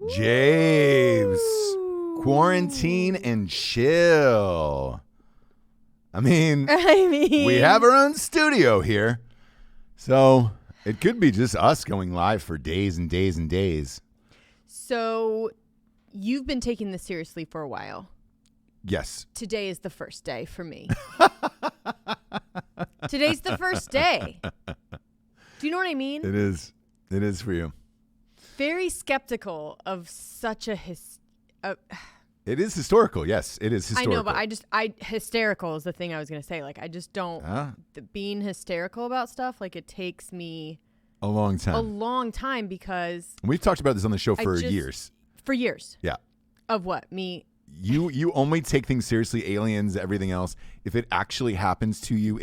James, quarantine and chill. I mean, we have our own studio here, so it could be just us going live for days and days and days. So you've been taking this seriously for a while. Yes. Today is the first day for me. Today's the first day. Do you know what I mean? It is. It is for you. Very skeptical of such a It is historical. Yes, it is historical. I know, but hysterical is the thing I was going to say. Like, I just don't, being hysterical about stuff, like, it takes me a long time because we've talked about this on the show for years. For years. Yeah. Of what? Me? You only take things seriously, aliens, everything else, if it actually happens to you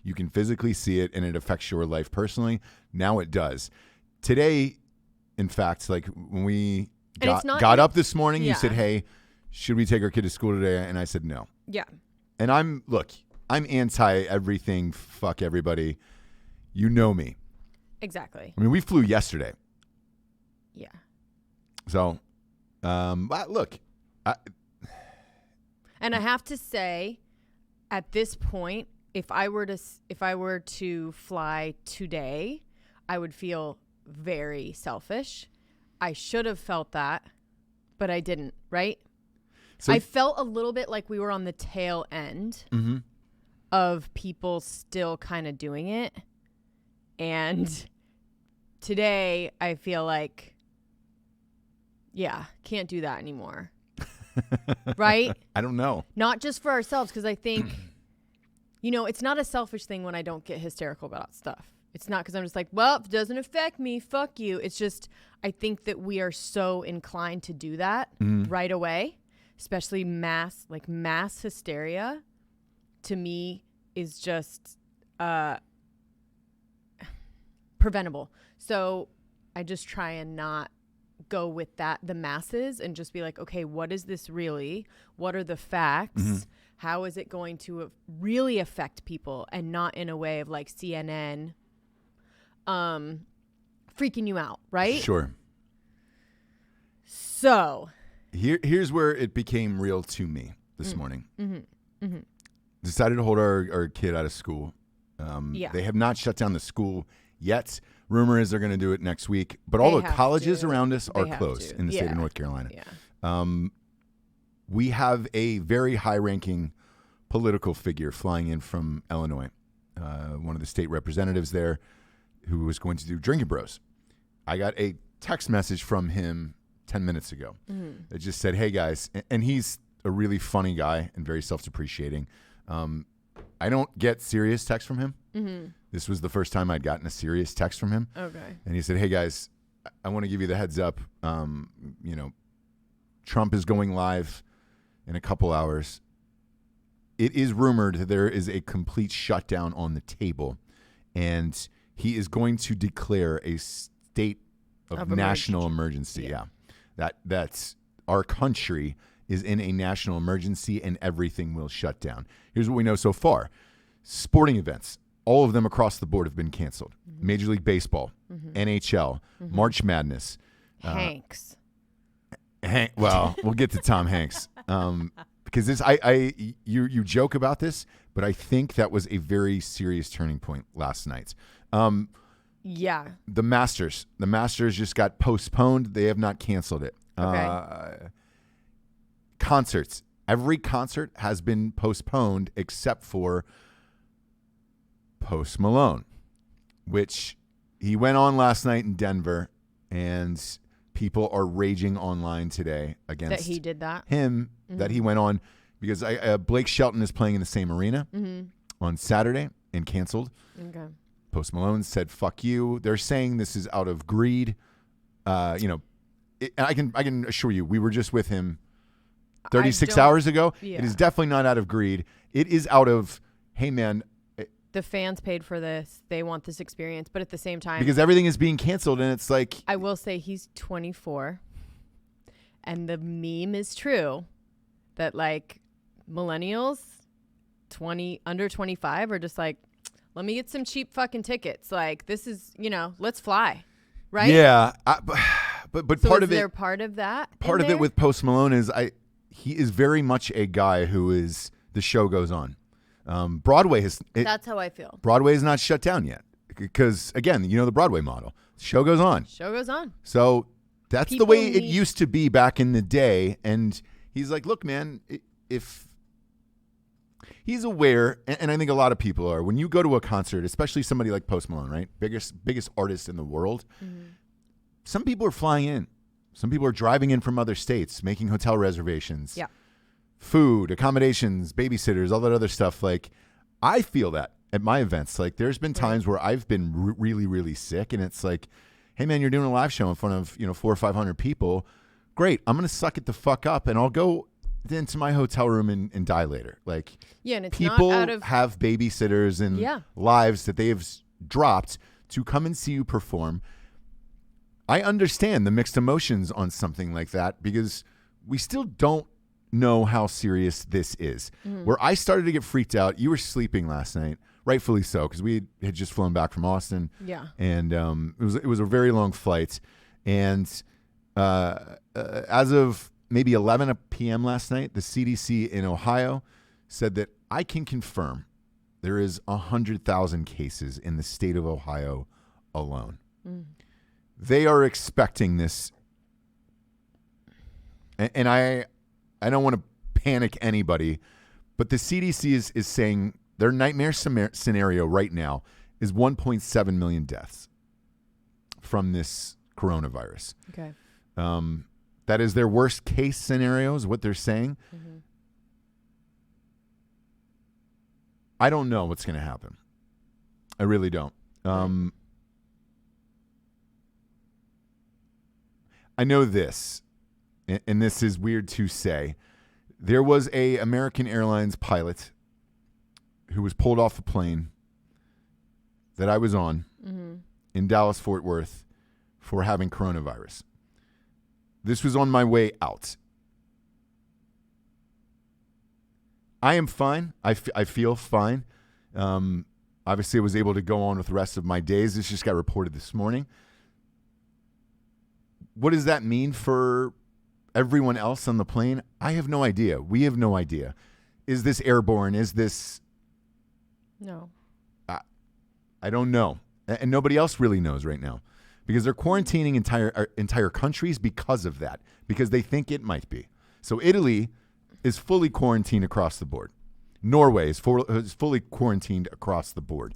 you can physically see it and it affects your life personally. Now it does. Today, in fact, like when we got up this morning, you said, hey, should we take our kid to school today? And I said no. Yeah. And I'm anti everything. Fuck everybody. You know me. Exactly. I mean, we flew yesterday. Yeah. So, look. And I have to say, at this point, if I were to fly today, I would feel very selfish. I should have felt that, but I didn't, right? So I felt a little bit like we were on the tail end of people still kind of doing it. And today I feel like, can't do that anymore. Right? I don't know. Not just for ourselves, because I think, it's not a selfish thing when I don't get hysterical about stuff. It's not because I'm just like, well, if it doesn't affect me, fuck you. It's just, I think that we are so inclined to do that right away, especially mass hysteria to me is just preventable. So I just try and not go with the masses and just be like, okay, what is this really? What are the facts? How is it going to really affect people, and not in a way of like CNN freaking you out, right? Sure. So here's where it became real to me this morning. Decided to hold our kid out of school. They have not shut down the school yet. Rumor is they're going to do it next week, but all the colleges around us are closed in the state of North Carolina. Yeah. We have a very high-ranking political figure flying in from Illinois, one of the state representatives there, who was going to do Drinkin Bros. I got a text message from him 10 minutes ago that just said, hey, guys, and he's a really funny guy and very self-depreciating. I don't get serious texts from him. This was the first time I'd gotten a serious text from him. Okay. And he said, hey, guys, I want to give you the heads up. Trump is going live in a couple hours. It is rumored that there is a complete shutdown on the table, and he is going to declare a state of national emergency. Yeah. That's our country is in a national emergency, and everything will shut down. Here's what we know so far. Sporting events, all of them across the board have been canceled. Major League Baseball, NHL, March Madness. Hanks. Well, we'll get to Tom Hanks. Because you joke about this, but I think that was a very serious turning point last night. Yeah. The Masters just got postponed. They have not canceled it. Okay. Concerts. Every concert has been postponed except for Post Malone, which he went on last night in Denver, and people are raging online today against that he did that. Him, that he went on, because Blake Shelton is playing in the same arena on Saturday and canceled. Okay. Post Malone said, fuck you. They're saying this is out of greed. I can assure you, we were just with him 36 hours ago. Yeah. It is definitely not out of greed. It is out of, hey, man. The fans paid for this. They want this experience. But at the same time, because everything is being canceled, and it's like, I will say he's 24. And the meme is true that like millennials, under 25 are just like, let me get some cheap fucking tickets. Like, this is, let's fly. Right? Yeah. but so part is of it. There part of that. Part of it with Post Malone is he is very much a guy who is the show goes on. Broadway has. That's how I feel. Broadway is not shut down yet because again, the Broadway model. The show goes on. Show goes on. So that's the way it used to be back in the day. And he's like, look, man, if he's aware, and I think a lot of people are, when you go to a concert, especially somebody like Post Malone, right? Biggest artist in the world. Mm-hmm. Some people are flying in. Some people are driving in from other states, making hotel reservations. Yeah. Food, accommodations, babysitters, all that other stuff. Like, I feel that at my events. Like, there's been times where I've been really, really sick, and it's like, hey, man, you're doing a live show in front of 400 or 500 people. Great. I'm going to suck it the fuck up, and I'll go into my hotel room and die later. Like, and it's people not out of... have babysitters and lives that they have dropped to come and see you perform. I understand the mixed emotions on something like that because we still don't know how serious this is. Mm-hmm. Where I started to get freaked out, you were sleeping last night, rightfully so, because we had just flown back from Austin. Yeah. And it was a very long flight. And as of maybe 11 p.m. last night, the CDC in Ohio said that I can confirm there is 100,000 cases in the state of Ohio alone. Mm. They are expecting this, and I don't want to panic anybody, but the CDC is saying their nightmare scenario right now is 1.7 million deaths from this coronavirus. Okay. That is their worst case scenario is what they're saying. Mm-hmm. I don't know what's going to happen. I really don't. I know this, and this is weird to say. There was a American Airlines pilot who was pulled off the plane that I was on in Dallas, Fort Worth for having coronavirus. This was on my way out. I am fine. I feel fine. Obviously, I was able to go on with the rest of my days. This just got reported this morning. What does that mean for everyone else on the plane? I have no idea. We have no idea. Is this airborne? Is this... No. I don't know. And nobody else really knows right now because they're quarantining entire countries because of that, because they think it might be. So Italy is fully quarantined across the board. Norway is fully quarantined across the board.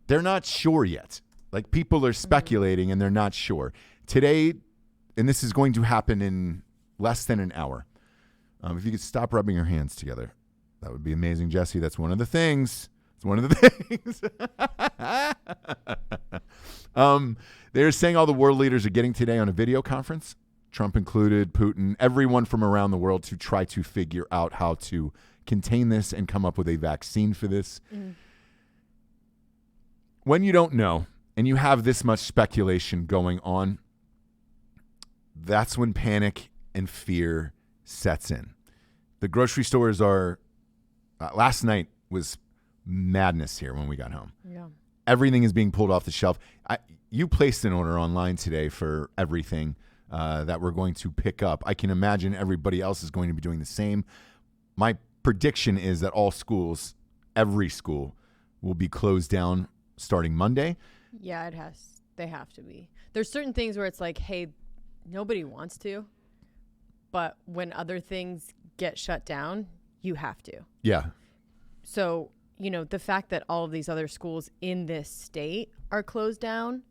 They're not sure yet. Like, people are speculating and they're not sure. Today, and this is going to happen in less than an hour. If you could stop rubbing your hands together, that would be amazing, Jessie. That's one of the things. It's one of the things. They're saying all the world leaders are getting today on a video conference, Trump included, Putin, everyone from around the world, to try to figure out how to contain this and come up with a vaccine for this. Mm. When you don't know, and you have this much speculation going on, that's when panic and fear sets in. The grocery stores are, last night was madness here when we got home. Yeah. Everything is being pulled off the shelf. You placed an order online today for everything that we're going to pick up. I can imagine everybody else is going to be doing the same. My prediction is that all schools, every school, will be closed down starting Monday. Yeah, they have to be. There's certain things where it's like, hey, nobody wants to, but when other things get shut down, you have to. Yeah. So, the fact that all of these other schools in this state are closed down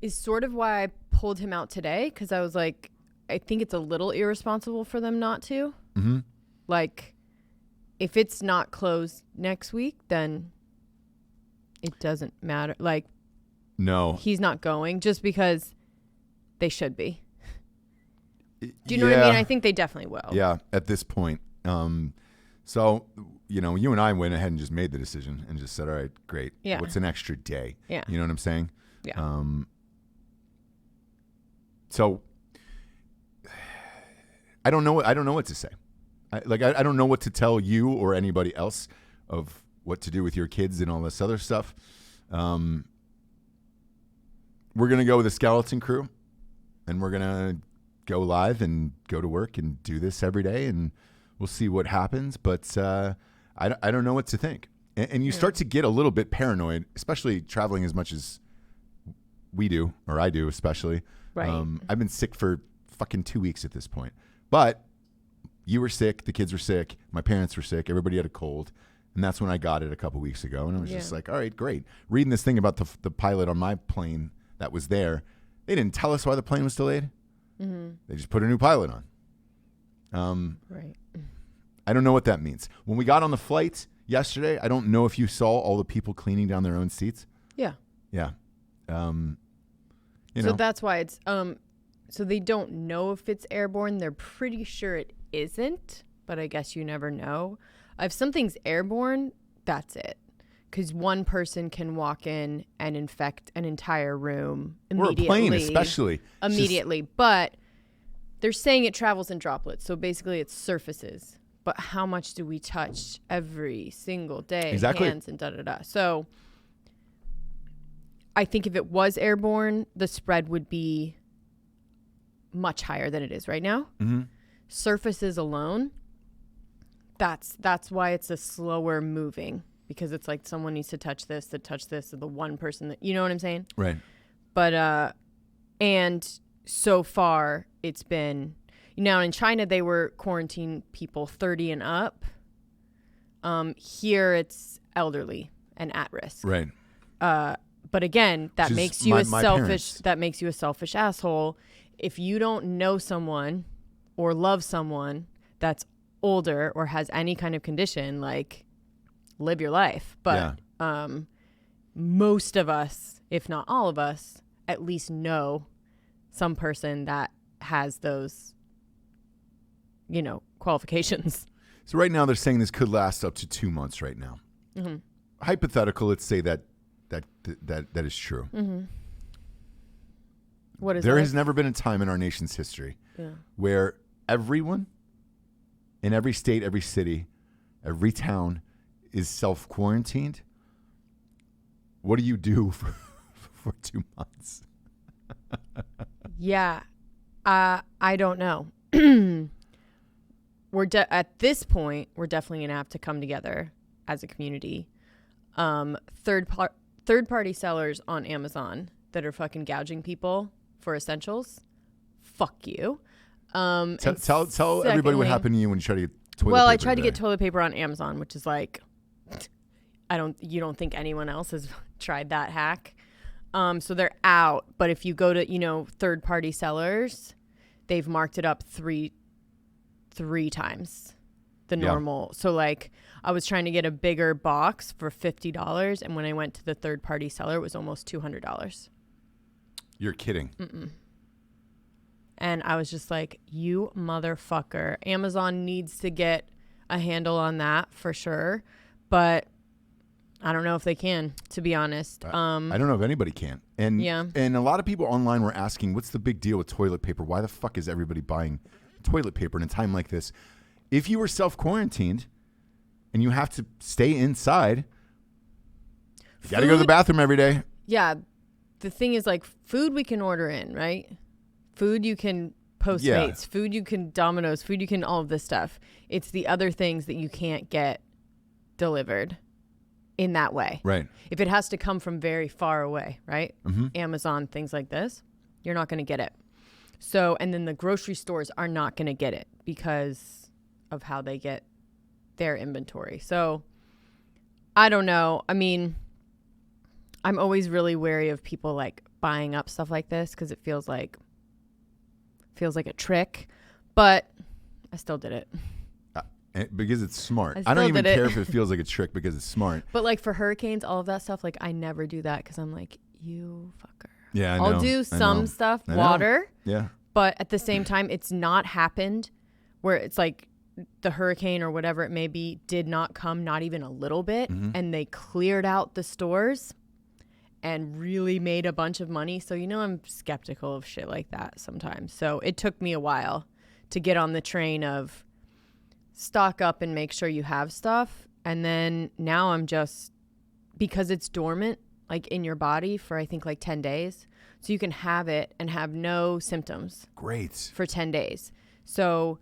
is sort of why I pulled him out today, because I was like, I think it's a little irresponsible for them not to. Mm-hmm. Like, if it's not closed next week, then it doesn't matter. Like, no, he's not going just because they should be. Do you know what I mean? I think they definitely will. Yeah, at this point. So, you and I went ahead and just made the decision and just said, all right, great. Yeah. What's an extra day? Yeah. You know what I'm saying? Yeah. So I don't know what to say. I don't know what to tell you or anybody else of what to do with your kids and all this other stuff. we're going to go with a skeleton crew, and we're going to go live and go to work and do this every day, and we'll see what happens. But I don't know what to think. And you start to get a little bit paranoid, especially traveling as much as we do, or I do especially. Right. I've been sick for fucking 2 weeks at this point. But you were sick, the kids were sick, my parents were sick, everybody had a cold. And that's when I got it a couple weeks ago. And I was just like, all right, great. Reading this thing about the pilot on my plane that was there, they didn't tell us why the plane was delayed. Mm-hmm. They just put a new pilot on. Right. I don't know what that means. When we got on the flight yesterday, I don't know if you saw all the people cleaning down their own seats. Yeah. Yeah. So that's why it's so they don't know if it's airborne. They're pretty sure it isn't, but I guess you never know. If something's airborne, that's it. Because one person can walk in and infect an entire room immediately. Or a plane, especially. Immediately. But they're saying it travels in droplets. So basically it's surfaces. But how much do we touch every single day? Exactly. Hands and da-da-da. So I think if it was airborne, the spread would be much higher than it is right now. Mm-hmm. Surfaces alone, that's why it's a slower moving, because it's like someone needs to touch this, or the one person that, you know what I'm saying? Right. But, and so far it's been, in China, they were quarantining people 30 and up. Here it's elderly and at risk. Right. But again, that makes you that makes you a selfish asshole. If you don't know someone or love someone that's older or has any kind of condition, like, live your life. But most of us, if not all of us, at least know some person that has those, qualifications. So right now they're saying this could last up to 2 months right now. Mm-hmm. Hypothetical, let's say that is true. Mm-hmm. What is there has never been a time in our nation's history where everyone in every state, every city, every town is self-quarantined. What do you do for 2 months? Yeah. I don't know. At this point, we're definitely going to have to come together as a community. Third-party sellers on Amazon that are fucking gouging people for essentials, fuck you. Tell everybody what happened to you when you tried to get toilet paper. Well, I tried to get toilet paper on Amazon, which is like, you don't think anyone else has tried that hack. So they're out. But if you go to, third-party sellers, they've marked it up three times the normal. So like, I was trying to get a bigger box for $50, and when I went to the third-party seller, it was almost $200. You're kidding. Mm-mm. And I was just like, you motherfucker. Amazon needs to get a handle on that for sure. But I don't know if they can, to be honest. I don't know if anybody can. And a lot of people online were asking, what's the big deal with toilet paper? Why the fuck is everybody buying toilet paper in a time like this? If you were self-quarantined and you have to stay inside, you got to go to the bathroom every day. Yeah. The thing is, like, food we can order in, right? Food you can Postmates, food you can Domino's, food you can all of this stuff. It's the other things that you can't get delivered in that way. Right. If it has to come from very far away, right? Mm-hmm. Amazon, things like this, you're not going to get it. So, and then the grocery stores are not going to get it because of how they get their inventory. So, I don't know. I mean, I'm always really wary of people like buying up stuff like this because it feels like a trick, but I still did it. Because it's smart. I don't even care if it feels like a trick because it's smart. But like for hurricanes, all of that stuff, like I never do that because I'm like, you fucker. Yeah, I know. I'll do some stuff, water. Yeah. But at the same time, it's not happened where it's like the hurricane or whatever it may be did not come, not even a little bit. Mm-hmm. And they cleared out the stores and really made a bunch of money. So, I'm skeptical of shit like that sometimes. So it took me a while to get on the train of stock up and make sure you have stuff. And then now I'm just, because it's dormant, like in your body for I think like 10 days. So you can have it and have no symptoms. Great. For 10 days. So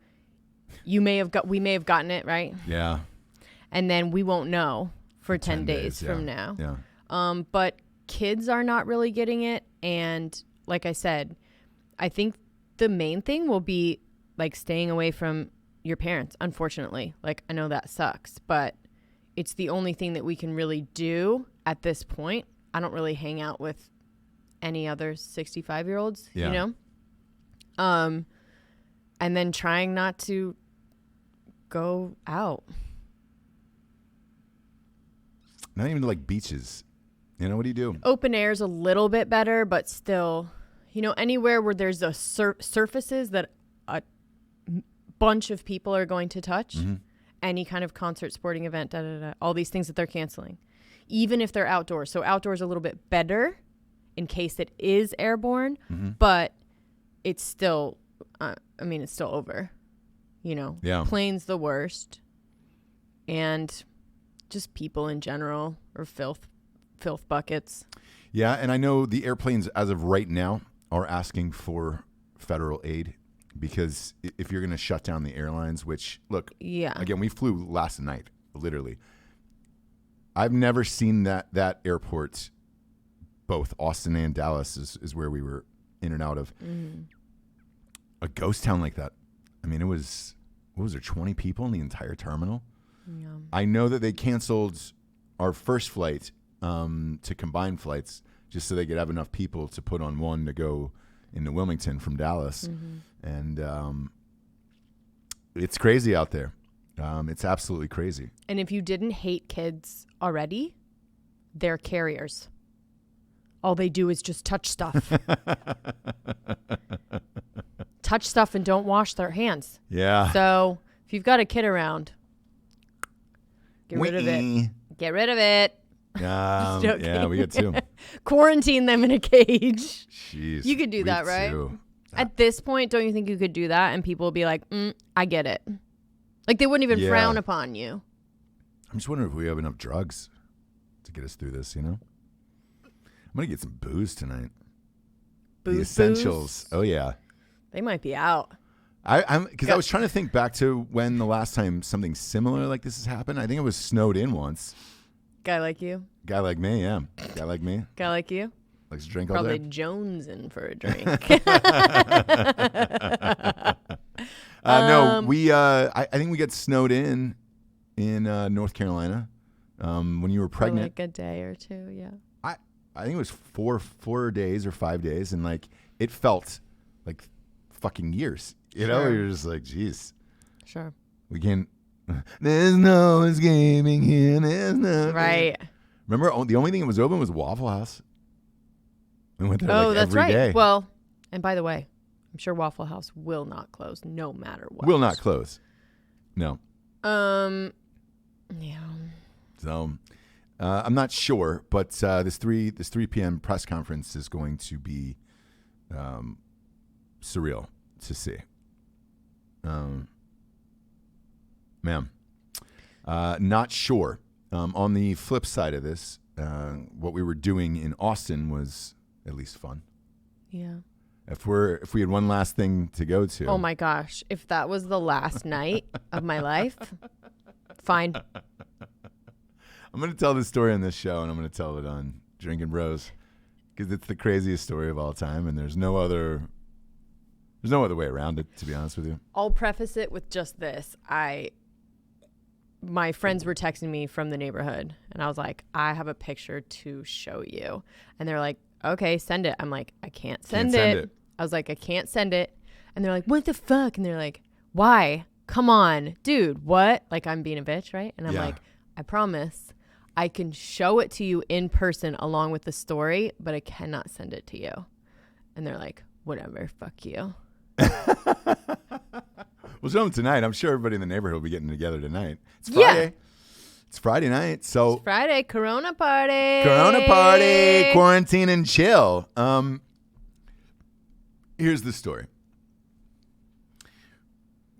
we may have gotten it, right? Yeah. And then we won't know for 10 days from now. Yeah. But kids are not really getting it. And like I said, I think the main thing will be like staying away from your parents, unfortunately. Like, I know that sucks, but it's the only thing that we can really do at this point. I don't really hang out with any other 65-year-olds, you know? And then trying not to go out. Not even like beaches. You know, what do you do? Open air's a little bit better, but still, you know, anywhere where there's a surfaces that a bunch of people are going to touch, any kind of concert, sporting event, all these things that they're canceling, even if they're outdoors. So outdoors a little bit better in case it is airborne, but it's still, it's still over, you know. Yeah. Planes the worst, and just people in general are filth buckets. Yeah, and I know the airplanes as of right now are asking for federal aid because if you're going to shut down the airlines, which, look, again, we flew last night, literally. I've never seen that airport, both Austin and Dallas is where we were in and out of. A ghost town like that. I mean, it was, what was there, 20 people in the entire terminal? Yeah. I know that they canceled our first flight to combine flights just so they could have enough people to put on one to go into Wilmington from Dallas. And it's crazy out there. It's absolutely crazy. And if you didn't hate kids already, they're carriers. All they do is just touch stuff. Touch stuff and don't wash their hands. Yeah. So if you've got a kid around, get rid of it. Get rid of it. Yeah, we get two. Quarantine them in a cage. Jeez. You could do that, right? At this point, don't you think you could do that? And people will be like, I get it. Like they wouldn't even frown upon you. I'm just wondering if we have enough drugs to get us through this, you know? I'm going to get some booze tonight. The essentials. Oh, yeah. They might be out. Because I was trying to think back to when the last time something similar like this has happened. I think it was snowed in once. Guy like you? Guy like me, yeah. Guy like me. Guy like you? Likes to drink all Probably day. jonesing for a drink. No, I think we got snowed in North Carolina when you were pregnant. For like a day or two, yeah. I think it was 4 days or 5 days, and like it felt like fucking years. You know, you're just like, geez. Sure. We can't. There's no escaping here. There's no. Right. Remember, the only thing that was open was Waffle House. We went there that's every right. day. Well, and by the way, I'm sure Waffle House will not close, no matter what. Will not close. No. Yeah. So, I'm not sure, but this 3 p.m. press conference is going to be surreal to see. Ma'am. Not sure. On the flip side of this, what we were doing in Austin was at least fun. Yeah. If we had one last thing to go to. Oh my gosh. If that was the last night of my life, fine. I'm going to tell this story on this show, and I'm going to tell it on Drinkin Bros, because it's the craziest story of all time, and there's no other way around it, to be honest with you. I'll preface it with just this. My friends were texting me from the neighborhood, and I was like, I have a picture to show you. And they're like, okay, send it. I'm like, I can't send it. I was like, I can't send it. And they're like, what the fuck? And they're like, why? Come on, dude, what? Like, I'm being a bitch, right? And I'm like, I promise I can show it to you in person along with the story, but I cannot send it to you. And they're like, whatever, fuck you. We'll show them tonight. I'm sure everybody in the neighborhood will be getting together tonight. It's Friday. Yeah. It's Friday night. So it's Friday. Corona party. Quarantine and chill. Here's the story.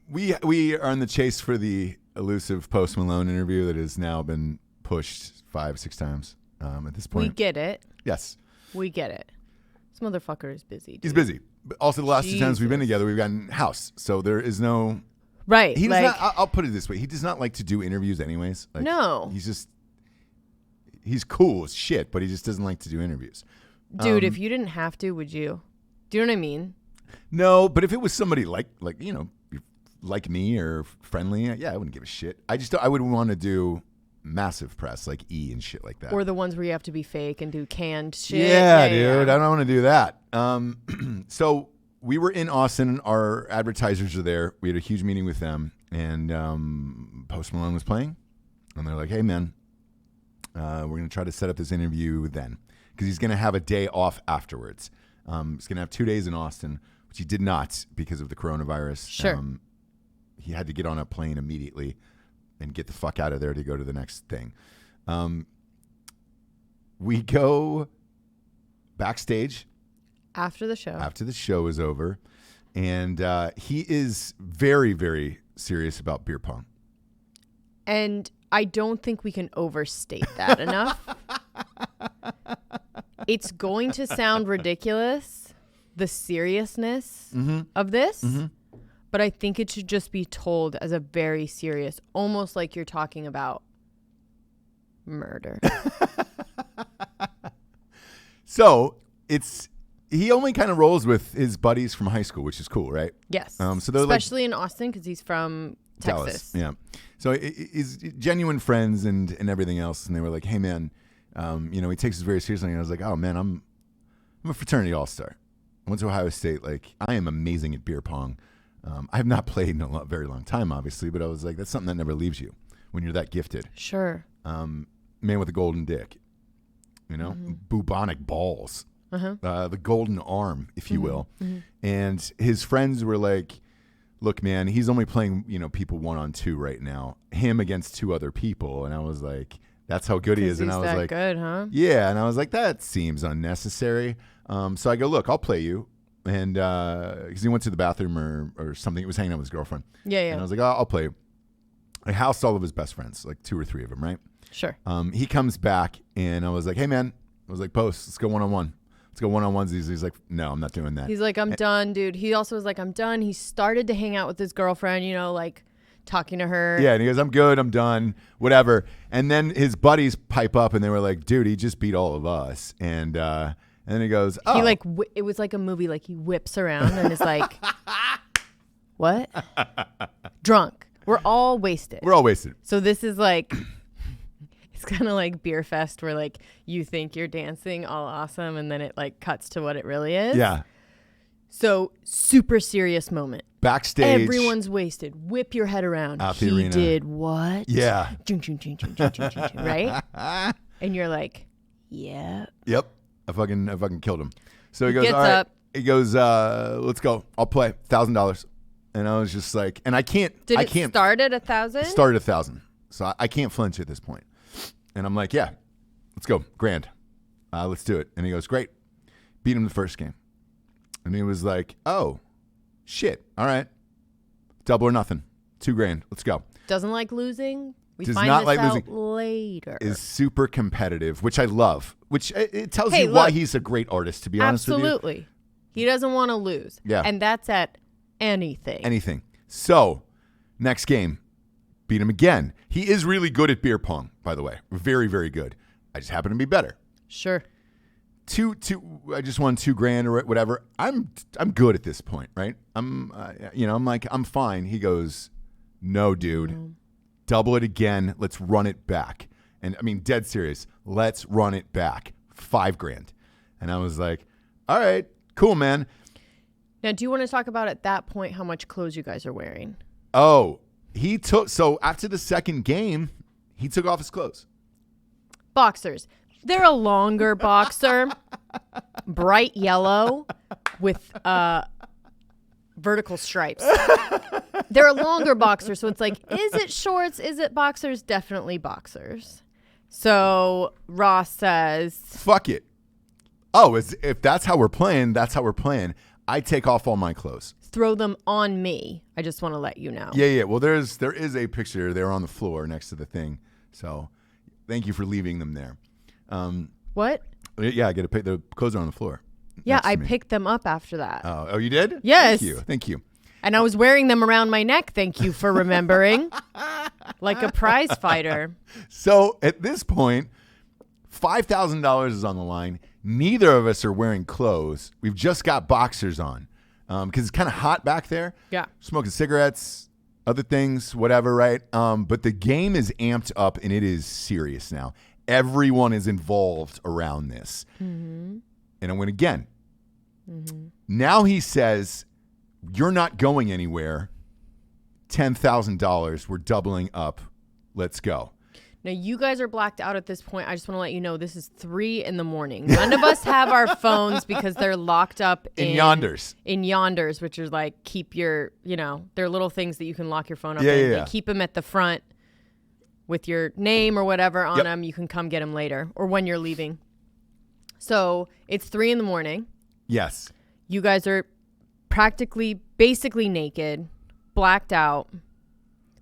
We are on the chase for the elusive Post Malone interview that has now been pushed 5-6 times. at this point. We get it. Yes. We get it. This motherfucker is busy. Dude. He's busy. But also, the last 2 times we've been together, we've gotten house. So there is no... Right. He does not, I'll put it this way. He does not like to do interviews anyways. Like, no. He's cool as shit, but he just doesn't like to do interviews. Dude, if you didn't have to, would you? Do you know what I mean? No, but if it was somebody like me or friendly, yeah, I wouldn't give a shit. I would want to do massive press like E and shit like that. Or the ones where you have to be fake and do canned shit. Yeah, dude. I don't want to do that. So we were in Austin. Our advertisers are there. We had a huge meeting with them, and Post Malone was playing. And they're like, hey, man, we're going to try to set up this interview then, because he's going to have a day off afterwards. He's going to have 2 days in Austin, which he did not because of the coronavirus. Sure. He had to get on a plane immediately and get the fuck out of there to go to the next thing. We go backstage. After the show. After the show is over. And he is very, very serious about beer pong. And I don't think we can overstate that enough. It's going to sound ridiculous, the seriousness of this, but I think it should just be told as a very serious, almost like you're talking about murder. So he only kind of rolls with his buddies from high school, which is cool, right? Yes. So they're especially in Austin because he's from Texas. Dallas, yeah. So he's genuine friends and everything else. And they were like, hey, man, he takes this very seriously. And I was like, oh, man, I'm a fraternity all-star. I went to Ohio State. Like, I am amazing at beer pong. I have not played in a very long time, obviously, but I was like, that's something that never leaves you when you're that gifted. Sure. Man with a golden dick, bubonic balls, the golden arm, if you will. And his friends were like, look, man, he's only playing, people 1-on-2 right now, him against 2 other people. And I was like, that's how good he is. And I was that like, good, huh? Yeah. And I was like, that seems unnecessary. So I go, look, I'll play you. And because he went to the bathroom or something. He was hanging out with his girlfriend. Yeah. And I was like, oh, I'll play you. I housed all of his best friends, like 2 or 3 of them, right? Sure. He comes back and I was like, hey, man, I was like, Post, let's go 1-on-1. Let's go 1-on-ones. He's like, no, I'm not doing that. He's like, I'm done, dude. He also was like, I'm done. He started to hang out with his girlfriend, like talking to her. Yeah, and he goes, I'm good, I'm done, whatever. And then his buddies pipe up and they were like, dude, he just beat all of us. And then he goes, oh. He it was like a movie, like he whips around and is like, what? Drunk. We're all wasted. So this is like... It's kind of like Beer Fest where like you think you're dancing all awesome and then it like cuts to what it really is. Yeah. So super serious moment. Backstage. Everyone's wasted. Whip your head around. Out the arena. He did what? Yeah. Right? And you're like, yeah. Yep. I fucking killed him. So he goes, gets all right. up. He goes, let's go. I'll play $1,000. And I was just like, and I can't. Did it start at 1,000? Started at 1,000. So I can't flinch at this point. And I'm like, yeah, let's go. Grand. Let's do it. And he goes, great. Beat him the first game. And he was like, oh, shit. All right. Double or nothing. $2,000. Let's go. Doesn't like losing. We Does find not this like out losing. later. Is super competitive, which I love. Which it tells you why he's a great artist, to be honest with you. Absolutely. He doesn't want to lose. Yeah. And that's at anything. Anything. So, next game. Beat him again. He is really good at beer pong, by the way. Very, very good. I just happen to be better. Sure. I just won $2,000 or whatever. I'm good at this point, right? I'm like, I'm fine. He goes, no, dude. Double it again. Let's run it back. And I mean, dead serious. Let's run it back. $5,000. And I was like, all right, cool, man. Now, do you want to talk about at that point how much clothes you guys are wearing? Oh, so after the second game, he took off his clothes. Boxers. They're a longer boxer, bright yellow with vertical stripes. They're a longer boxer, so it's like, is it shorts? Is it boxers? Definitely boxers. So Ross says, fuck it. Oh, if that's how we're playing, that's how we're playing. I take off all my clothes. Throw them on me. I just want to let you know. Yeah. Well, there is a picture. They're on the floor next to the thing. So thank you for leaving them there. What? Yeah, I got to pick the clothes are on the floor. Yeah, I picked them up after that. Oh, you did? Yes. Thank you. And I was wearing them around my neck. Thank you for remembering. Like a prize fighter. So at this point, $5,000 is on the line. Neither of us are wearing clothes. We've just got boxers on because it's kind of hot back there. Yeah. Smoking cigarettes, other things, whatever, right? But the game is amped up and it is serious now. Everyone is involved around this. Mm-hmm. And I went again. Mm-hmm. Now he says, you're not going anywhere. $10,000. We're doubling up. Let's go. Now, you guys are blacked out at this point. I just want to let you know this is 3 a.m. None of us have our phones because they're locked up in Yonders. In Yonders, which is like keep your, they're little things that you can lock your phone up in. Yeah. They keep them at the front with your name or whatever on them. You can come get them later or when you're leaving. So it's 3 a.m. Yes. You guys are basically naked, blacked out.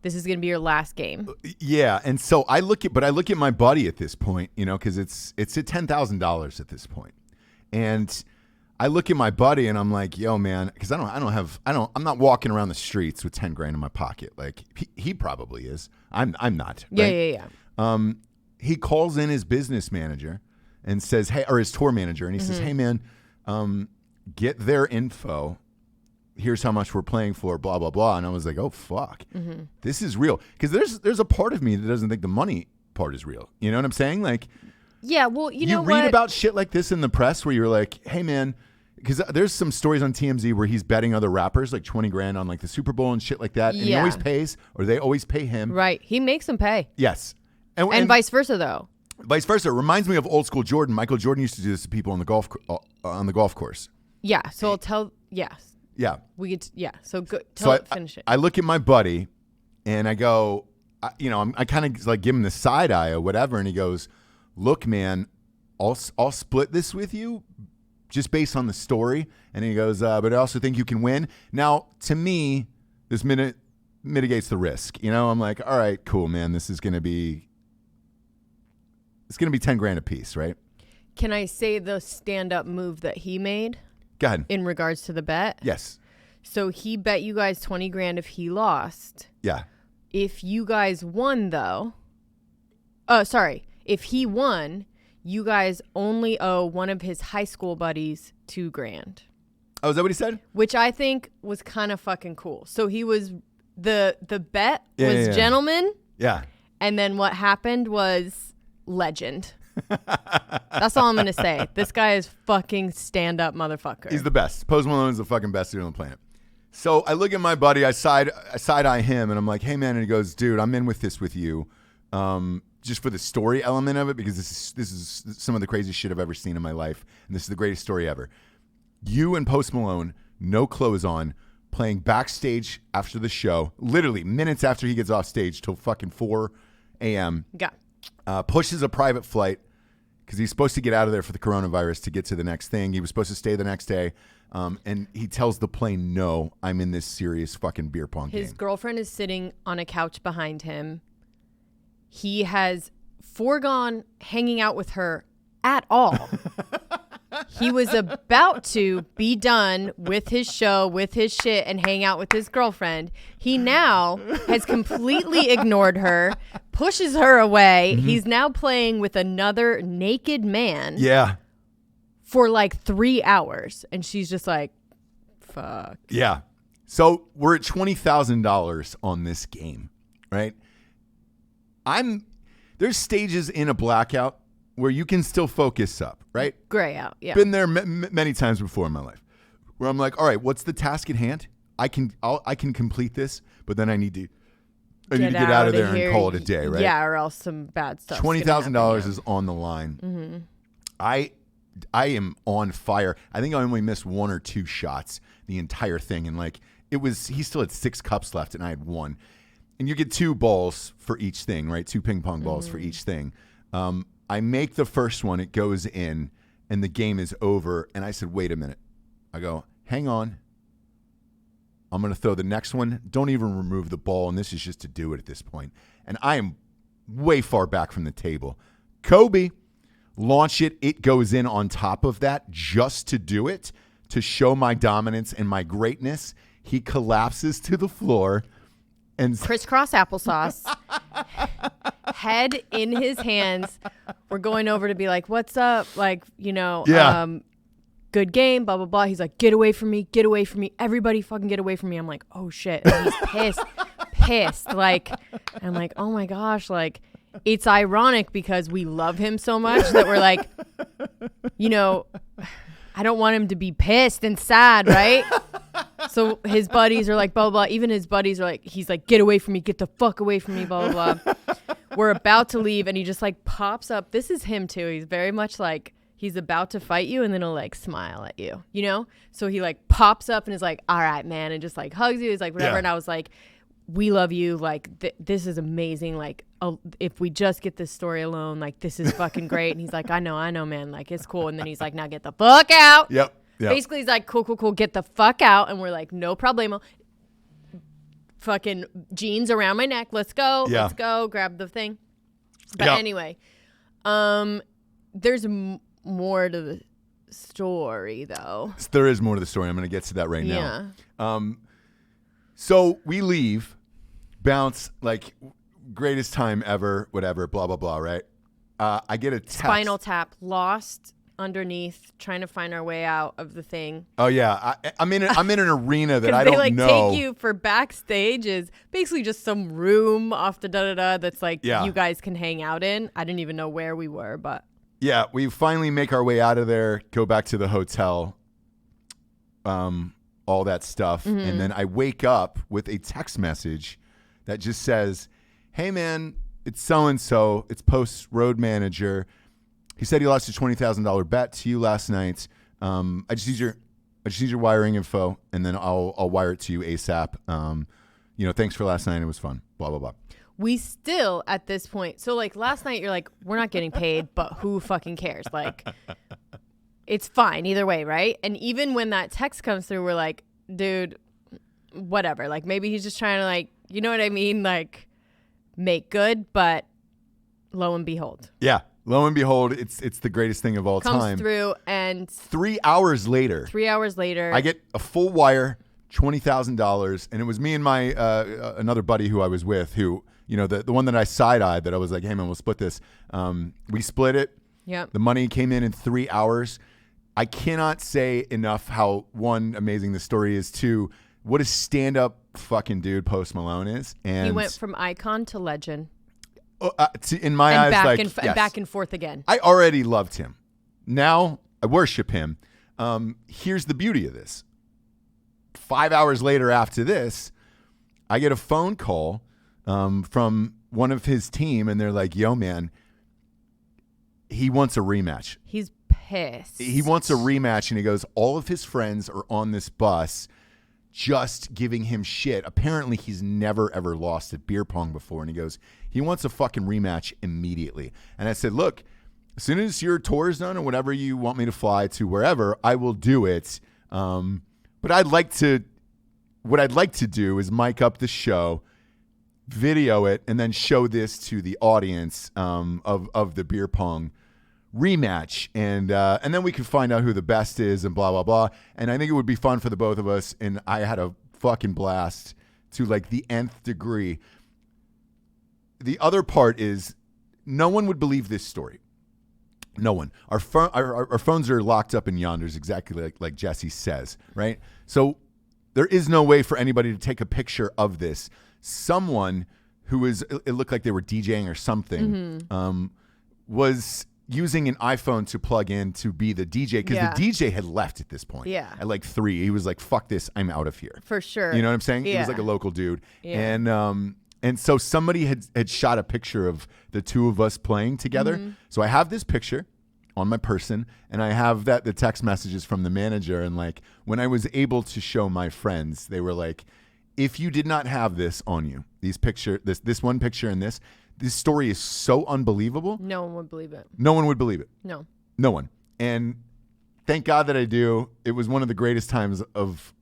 This is going to be your last game. Yeah, and so I look at my buddy at this point, because it's at $10,000 at this point, and I look at my buddy and I'm like, yo, man, because I'm not walking around the streets with $10,000 in my pocket like he probably is. I'm not. Right? Yeah. He calls in his business manager and says, hey, or his tour manager, and he says, hey, man, get their info. Here's how much we're playing for, blah, blah, blah. And I was like, oh, fuck. Mm-hmm. This is real. Because there's a part of me that doesn't think the money part is real. You know what I'm saying? Like, yeah, well, you know what? You read about shit like this in the press where you're like, hey, man, because there's some stories on TMZ where he's betting other rappers like $20,000 on like the Super Bowl and shit like that. And he always pays, or they always pay him. Right. He makes them pay. Yes. And vice versa, though. Vice versa. It reminds me of old school Jordan. Michael Jordan used to do this to people on the golf course. Yeah. So I'll tell, yes. Yeah. So good. Finish it. I look at my buddy and I go, I kind of like give him the side eye or whatever. And he goes, look, man, I'll split this with you just based on the story. And he goes, but I also think you can win. Now, to me, this mitigates the risk. I'm like, all right, cool, man. It's going to be $10,000 a piece, right? Can I say the stand-up move that he made? Go ahead. In regards to the bet? Yes. So he bet you guys $20,000 if he lost. Yeah. If you guys won, though, if he won, you guys only owe one of his high school buddies $2,000. Oh, is that what he said? Which I think was kind of fucking cool. So he was the bet was gentleman. Yeah. And then what happened was legend. That's all I'm going to say. This guy is fucking stand-up motherfucker. He's the best. Post Malone is the fucking best dude on the planet. So I look at my buddy, I side-eye him, and I'm like, hey, man. And he goes, dude, I'm in with this with you just for the story element of it because this is some of the craziest shit I've ever seen in my life, and this is the greatest story ever. You and Post Malone, no clothes on, playing backstage after the show, literally minutes after he gets off stage till fucking 4 a.m. Yeah. Pushes a private flight because he's supposed to get out of there for the coronavirus to get to the next thing. He was supposed to stay the next day. And he tells the plane, no, I'm in this serious fucking beer pong game. His girlfriend is sitting on a couch behind him. He has foregone hanging out with her at all. He was about to be done with his show, with his shit, and hang out with his girlfriend. He now has completely ignored her, pushes her away. Mm-hmm. He's now playing with another naked man. Yeah. For like 3 hours. And she's just like, fuck. Yeah. So we're at $20,000 on this game, right? There's stages in a blackout where you can still focus up, right? Gray out, yeah. Been there many times before in my life, where I'm like, all right, what's the task at hand? I can complete this, but then I need to get out of there and call it a day, right? Yeah, or else some bad stuff. $20,000 is on the line. Mm-hmm. I am on fire. I think I only missed 1 or 2 shots the entire thing, and like he still had 6 cups left, and I had 1. And you get 2 balls for each thing, right? 2 ping pong balls for each thing. I make the first one, it goes in, and the game is over. And I said, wait a minute. I go, hang on. I'm going to throw the next one. Don't even remove the ball, and this is just to do it at this point. And I am way far back from the table. Kobe launch it. It goes in on top of that just to do it, to show my dominance and my greatness. He collapses to the floor and crisscross applesauce, head in his hands. We're going over to be like, what's up? Like, good game, blah, blah, blah. He's like, get away from me. Get away from me. Everybody fucking get away from me. I'm like, oh shit. And he's pissed. Like, I'm like, oh my gosh. Like, it's ironic because we love him so much that we're like, I don't want him to be pissed and sad, right? So his buddies are like, blah, blah, blah. Even his buddies are like, he's like, get away from me. Get the fuck away from me, blah, blah, blah. We're about to leave and he just like pops up. This is him too. He's very much like, he's about to fight you and then he'll like smile at you, So he like pops up and is like, all right, man. And just like hugs you. He's like, whatever. Yeah. And I was like, we love you. Like, this is amazing. Like, if we just get this story alone, like, this is fucking great. And he's like, I know, man. Like, it's cool. And then he's like, now get the fuck out. Yep. Basically, he's like, cool. Get the fuck out. And we're like, no problemo. Fucking jeans around my neck. Let's go. Yeah. Let's go. Grab the thing. But anyway, there's more to the story, though. There is more to the story. I'm going to get to that right now. So we leave. Bounce, like, greatest time ever, whatever, blah, blah, blah, right? I get a text. Spinal Tap, lost underneath, trying to find our way out of the thing. Oh, yeah. I'm in an arena that I don't know. They, take you for backstage is basically just some room off the da-da-da that's, like, you guys can hang out in. I didn't even know where we were, but. Yeah, we finally make our way out of there, go back to the hotel, all that stuff. Mm-hmm. And then I wake up with a text message that just says, hey, man, it's so-and-so. It's Post's road manager. He said he lost a $20,000 bet to you last night. I just need your wiring info, and then I'll wire it to you ASAP. Thanks for last night. It was fun. Blah, blah, blah. We still, at this point, so, like, last night you're like, we're not getting paid, but who fucking cares? Like, it's fine either way, right? And even when that text comes through, we're like, dude, whatever. Like, maybe he's just trying to, like, you know what I mean? Like, make good, but lo and behold. Yeah. Lo and behold, it's the greatest thing of all time. Comes through and 3 hours later. I get a full wire, $20,000, and it was me and my another buddy who I was with, who, the one that I side-eyed, that I was like, hey man, we'll split this. We split it. Yep. The money came in 3 hours. I cannot say enough how, one, amazing the story is, two, what a stand-up fucking dude Post Malone is. And he went from icon to legend. In my eyes, back and forth again. I already loved him. Now I worship him. Here's the beauty of this. 5 hours later after this, I get a phone call from one of his team, and they're like, yo, man, he wants a rematch. He's pissed. He wants a rematch, and he goes, all of his friends are on this bus just giving him shit. Apparently, he's never, ever lost at beer pong before. And he goes, he wants a fucking rematch immediately. And I said, look, as soon as your tour is done or whatever you want me to fly to wherever, I will do it. But what I'd like to do is mic up the show, video it, and then show this to the audience of the beer pong rematch, and then we could find out who the best is and blah, blah, blah. And I think it would be fun for the both of us, and I had a fucking blast to, like, the nth degree. The other part is no one would believe this story. No one. Our phones are locked up in Yonders, exactly like Jessie says, right? So there is no way for anybody to take a picture of this. Someone who it looked like they were DJing or something, was using an iPhone to plug in to be the DJ, because the DJ had left at this point. Yeah. At like 3, he was like, fuck this, I'm out of here. For sure. You know what I'm saying? Yeah. He was like a local dude. Yeah. And so somebody had shot a picture of the two of us playing together. Mm-hmm. So I have this picture on my person, and I have the text messages from the manager. And like, when I was able to show my friends, they were like, if you did not have this on you, this one picture and this story is so unbelievable. No one would believe it. No one would believe it. No one. And thank God that I do. It was one of the greatest times of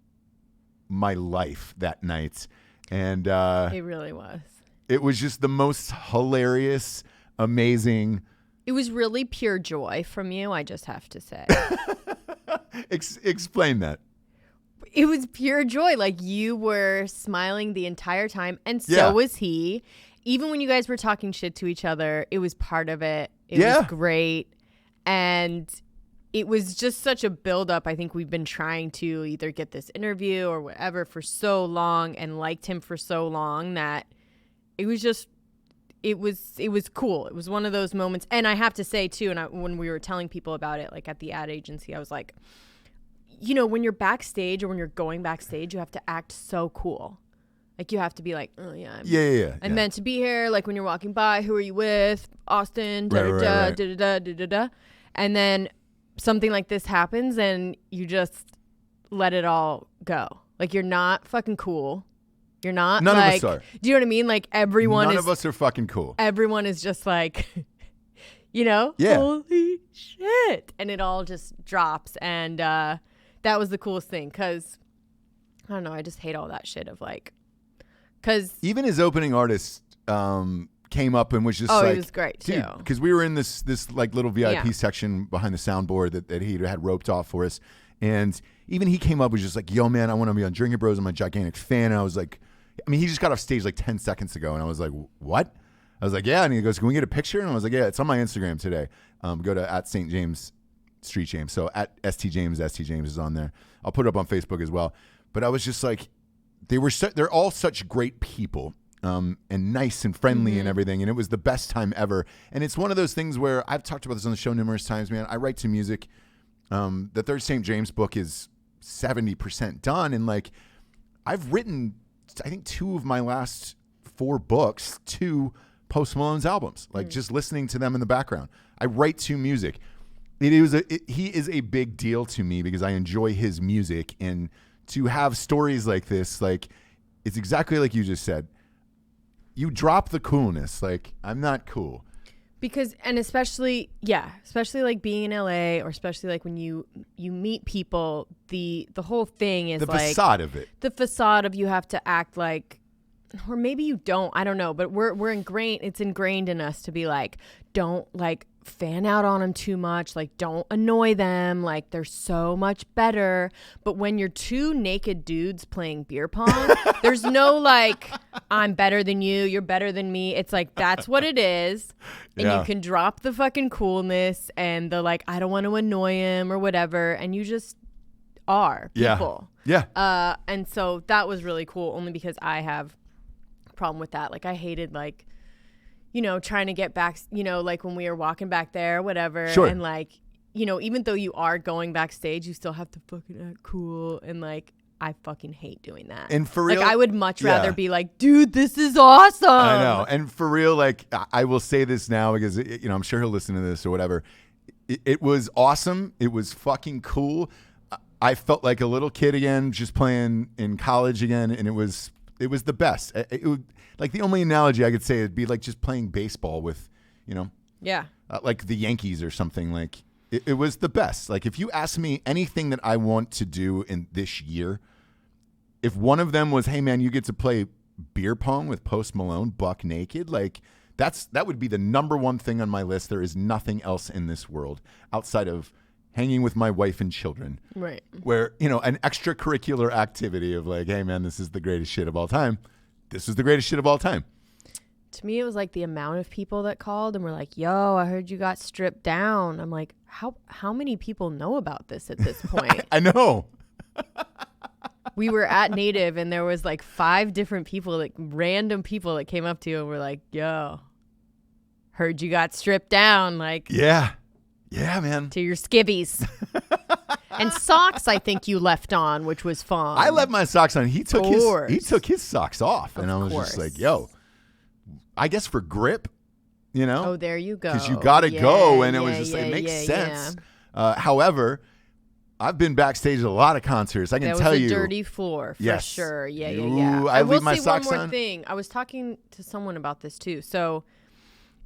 my life that night. And it really was. It was just the most hilarious, amazing, It was really pure joy from you, I just have to say. Explain that. It was pure joy. Like, you were smiling the entire time, and so was he. Even when you guys were talking shit to each other, it was part of it. It was great. And it was just such a buildup. I think we've been trying to either get this interview or whatever for so long, and liked him for so long, that it was just, it was cool. It was one of those moments. And I have to say too, and when we were telling people about it, like at the ad agency, I was like, you know, when you're backstage or when you're going backstage, you have to act so cool. Like, you have to be like, oh yeah, I'm meant to be here. Like, when you're walking by, who are you with? Austin, da-da-da. And then something like this happens and you just let it all go. Like, you're not fucking cool. You're not. None like, of us are. Do you know what I mean? Like, everyone None of us are fucking cool. Everyone is just like, you know, holy shit. And it all just drops. And that was the coolest thing. Because, I don't know, I just hate all that shit of like, because even his opening artist came up and was just like, it was great too. Because we were in this like little VIP section behind the soundboard that he had roped off for us, and even he came up and was just like, "Yo, man, I want to be on Drinkin Bros. I'm a gigantic fan." And I was like, I mean, he just got off stage like 10 seconds ago, and I was like, "What?" I was like, "Yeah," and he goes, "Can we get a picture?" And I was like, "Yeah, it's on my Instagram today. Go to at St. James Street James, so at ST James is on there. I'll put it up on Facebook as well." But I was just like, they're all such great people, and nice and friendly and everything, and it was the best time ever. And it's one of those things where I've talked about this on the show numerous times, man. I write to music. The third St. James book is 70% done, and like, I've written, I think, 2 of my last 4 books to Post Malone's albums, like just listening to them in the background. I write to music. He is a big deal to me because I enjoy his music, and to have stories like this, like, it's exactly like you just said. You drop the coolness. Like, I'm not cool. Because, and especially like being in LA, or especially like when you meet people, the whole thing is the like facade of it. The facade of, you have to act like, or maybe you don't, I don't know, but it's ingrained in us to be like, don't like fan out on them too much, like, don't annoy them, like, they're so much better. But when you're 2 naked dudes playing beer pong, there's no like, I'm better than you, you're better than me. It's like, that's what it is. And you can drop the fucking coolness and the like, I don't want to annoy him or whatever, and you just are people. And so that was really cool, only because I have a problem with that. Like, I hated like, you know, trying to get back, you know, like when we were walking back there, whatever. Sure. And like, you know, even though you are going backstage, you still have to fucking act cool. And like, I fucking hate doing that. And for real, like, I would much rather be like, dude, this is awesome. I know. And for real, like, I will say this now because, you know, I'm sure he'll listen to this or whatever. It was awesome. It was fucking cool. I felt like a little kid again, just playing in college again. And it was the best. It would, like, the only analogy I could say would be like just playing baseball with, you know, like the Yankees or something. Like, it was the best. Like, if you ask me anything that I want to do in this year, if one of them was, hey man, you get to play beer pong with Post Malone buck naked, like, that would be the number one thing on my list. There is nothing else in this world outside of hanging with my wife and children. Right. Where, you know, an extracurricular activity of like, hey man, this is the greatest shit of all time. This is the greatest shit of all time. To me, it was like the amount of people that called and were like, yo, I heard you got stripped down. I'm like, how many people know about this at this point? I know. We were at Native and there was like 5 different people, like random people that came up to you and were like, yo, heard you got stripped down. Like, yeah, man. To your skivvies. And socks, I think you left on, which was fun. I left my socks on. He took his socks off, and I was just like, "Yo, I guess for grip, you know." Oh, there you go. Because you got to go, and it was just like, it makes sense. However, I've been backstage at a lot of concerts. I can tell you, that was a dirty floor for sure. Yeah. I leave my socks on. I will say one more thing. I was talking to someone about this too. So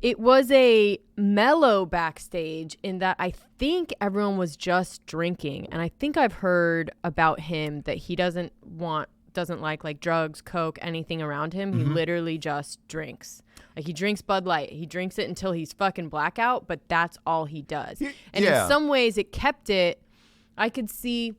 it was a mellow backstage in that I think everyone was just drinking. And I think I've heard about him that he doesn't want doesn't like drugs, coke, anything around him. He literally just drinks. Like he drinks Bud Light. He drinks it until he's fucking blackout, but that's all he does. And in some ways it kept it. I could see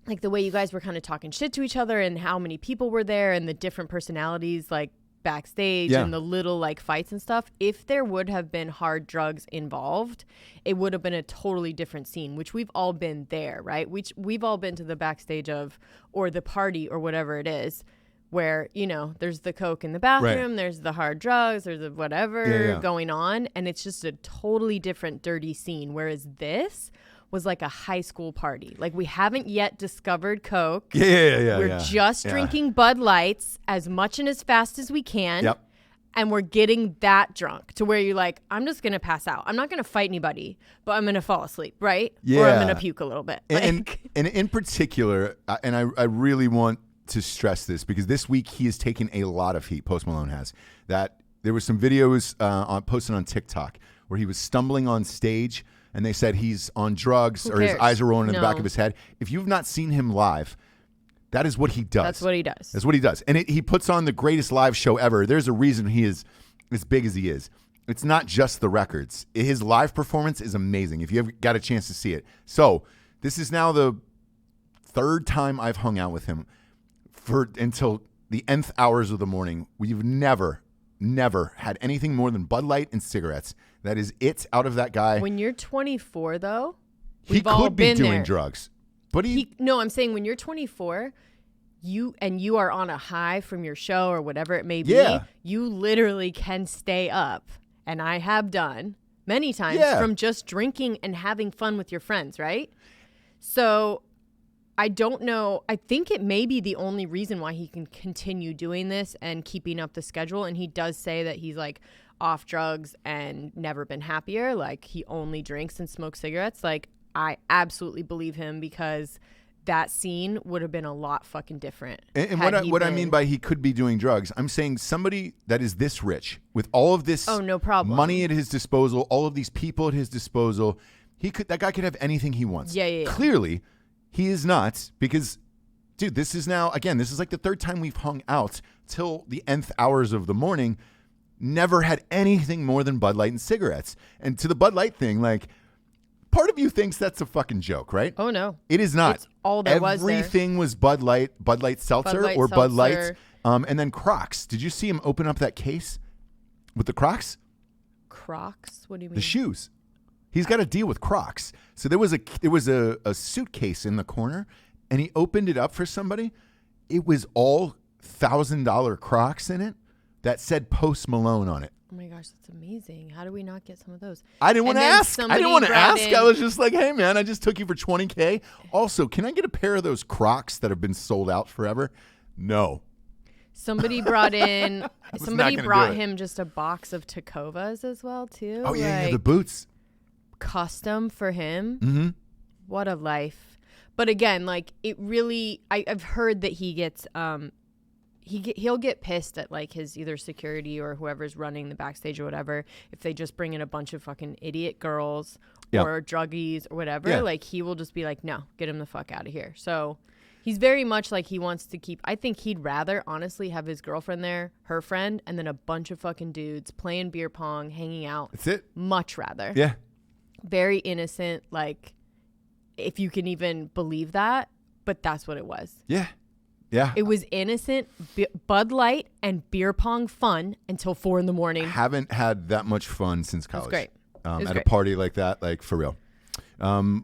like the way you guys were kind of talking shit to each other and how many people were there and the different personalities like backstage and the little like fights and stuff. If there would have been hard drugs involved, it would have been a totally different scene, which we've all been there, right? We've all been to the backstage of, or the party or whatever it is, where, you know, there's the coke in the bathroom, there's the hard drugs, there's the whatever going on. And it's just a totally different dirty scene. Whereas this was like a high school party. Like we haven't yet discovered coke. We're just drinking Bud Lights as much and as fast as we can. Yep. And we're getting that drunk to where you're like, I'm just going to pass out. I'm not going to fight anybody, but I'm going to fall asleep, right? Yeah. Or I'm going to puke a little bit. And in particular, and I really want to stress this because this week he has taken a lot of heat, Post Malone has, that there were some videos posted on TikTok where he was stumbling on stage and they said he's on drugs or his eyes are rolling in the back of his head. If you've not seen him live, that is what he does. That's what he does. That's what he does. And he puts on the greatest live show ever. There's a reason he is as big as he is. It's not just the records. His live performance is amazing if you have got a chance to see it. So this is now the third time I've hung out with him until the nth hours of the morning. We've never had anything more than Bud Light and cigarettes. That is it out of that guy. When you're 24, though, he could be doing drugs. But no, I'm saying when you're 24, you are on a high from your show or whatever it may be, you literally can stay up. And I have done many times from just drinking and having fun with your friends, right? So I don't know. I think it may be the only reason why he can continue doing this and keeping up the schedule. And he does say that he's like off drugs and never been happier. Like he only drinks and smokes cigarettes. Like I absolutely believe him because that scene would have been a lot fucking different. And what I mean by he could be doing drugs, I'm saying somebody that is this rich with all of this no problem. Money at his disposal, all of these people at his disposal, that guy could have anything he wants. Yeah. Clearly, he is not because, dude, this is like the third time we've hung out till the nth hours of the morning. Never had anything more than Bud Light and cigarettes. And to the Bud Light thing, like, part of you thinks that's a fucking joke, right? Oh, no. It is not. It's all there was there. Everything was Bud Light Seltzer or Bud Light, and then Crocs. Did you see him open up that case with the Crocs? Crocs? What do you mean? The shoes. He's got a deal with Crocs. So there was a suitcase in the corner, and he opened it up for somebody. It was all $1,000 Crocs in it that said Post Malone on it. Oh my gosh, that's amazing. How do we not get some of those? I didn't want to ask. I was just like, hey, man, I just took you for $20K. Also, can I get a pair of those Crocs that have been sold out forever? No. Somebody brought him just a box of Tacovas as well, too. Oh, yeah, the boots. Custom for him. Mm-hmm. What a life. But again, like it really, I've heard that he gets, he'll get pissed at like his either security or whoever's running the backstage or whatever if they just bring in a bunch of fucking idiot girls or druggies or whatever. Yeah. Like he will just be like, no, get him the fuck out of here. So he's very much like he wants to keep. I think he'd rather honestly have his girlfriend there, her friend, and then a bunch of fucking dudes playing beer pong, hanging out. That's it. Much rather. Yeah. Very innocent, like if you can even believe that, but that's what it was. Yeah. Yeah. It was innocent Bud Light and beer pong fun until 4 a.m. Haven't had that much fun since college. It was great. At a party like that, like for real.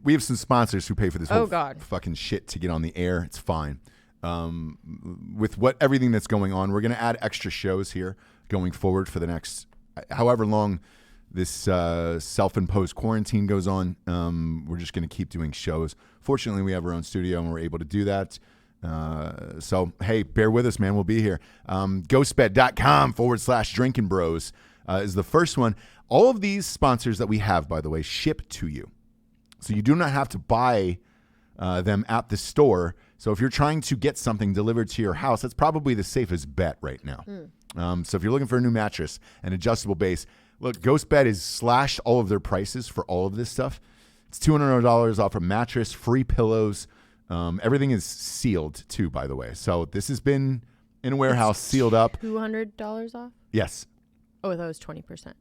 We have some sponsors who pay for this whole fucking shit to get on the air. It's fine. With everything that's going on, we're going to add extra shows here going forward for the next however long this self-imposed quarantine goes on. We're just going to keep doing shows. Fortunately, we have our own studio and we're able to do that. So, hey, bear with us, man. We'll be here. Ghostbed.com/Drinkin Bros is the first one. All of these sponsors that we have, by the way, ship to you. So you do not have to buy them at the store. So if you're trying to get something delivered to your house, that's probably the safest bet right now. So if you're looking for a new mattress, an adjustable base, look, GhostBed is slashed all of their prices for all of this stuff. It's $200 off a mattress, free pillows, Everything is sealed too, by the way. So this has been in a warehouse, sealed up. $200 off? Yes. Oh, that was 20%.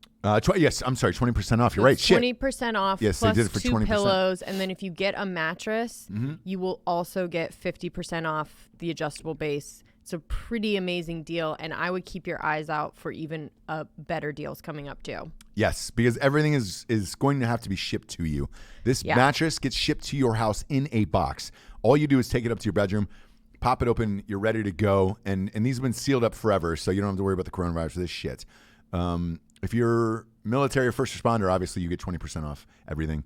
Yes, I'm sorry, 20% off. So You're right. 20% off. Yes, plus they did it for 2 20%. pillows, and then if you get a mattress, you will also get 50% off the adjustable base. It's a pretty amazing deal, and I would keep your eyes out for even better deals coming up too. Yes, because everything is going to have to be shipped to you. This mattress gets shipped to your house in a box. All you do is take it up to your bedroom, pop it open, you're ready to go, and these have been sealed up forever, so you don't have to worry about the coronavirus for this shit. If you're military or first responder, obviously you get 20% off everything.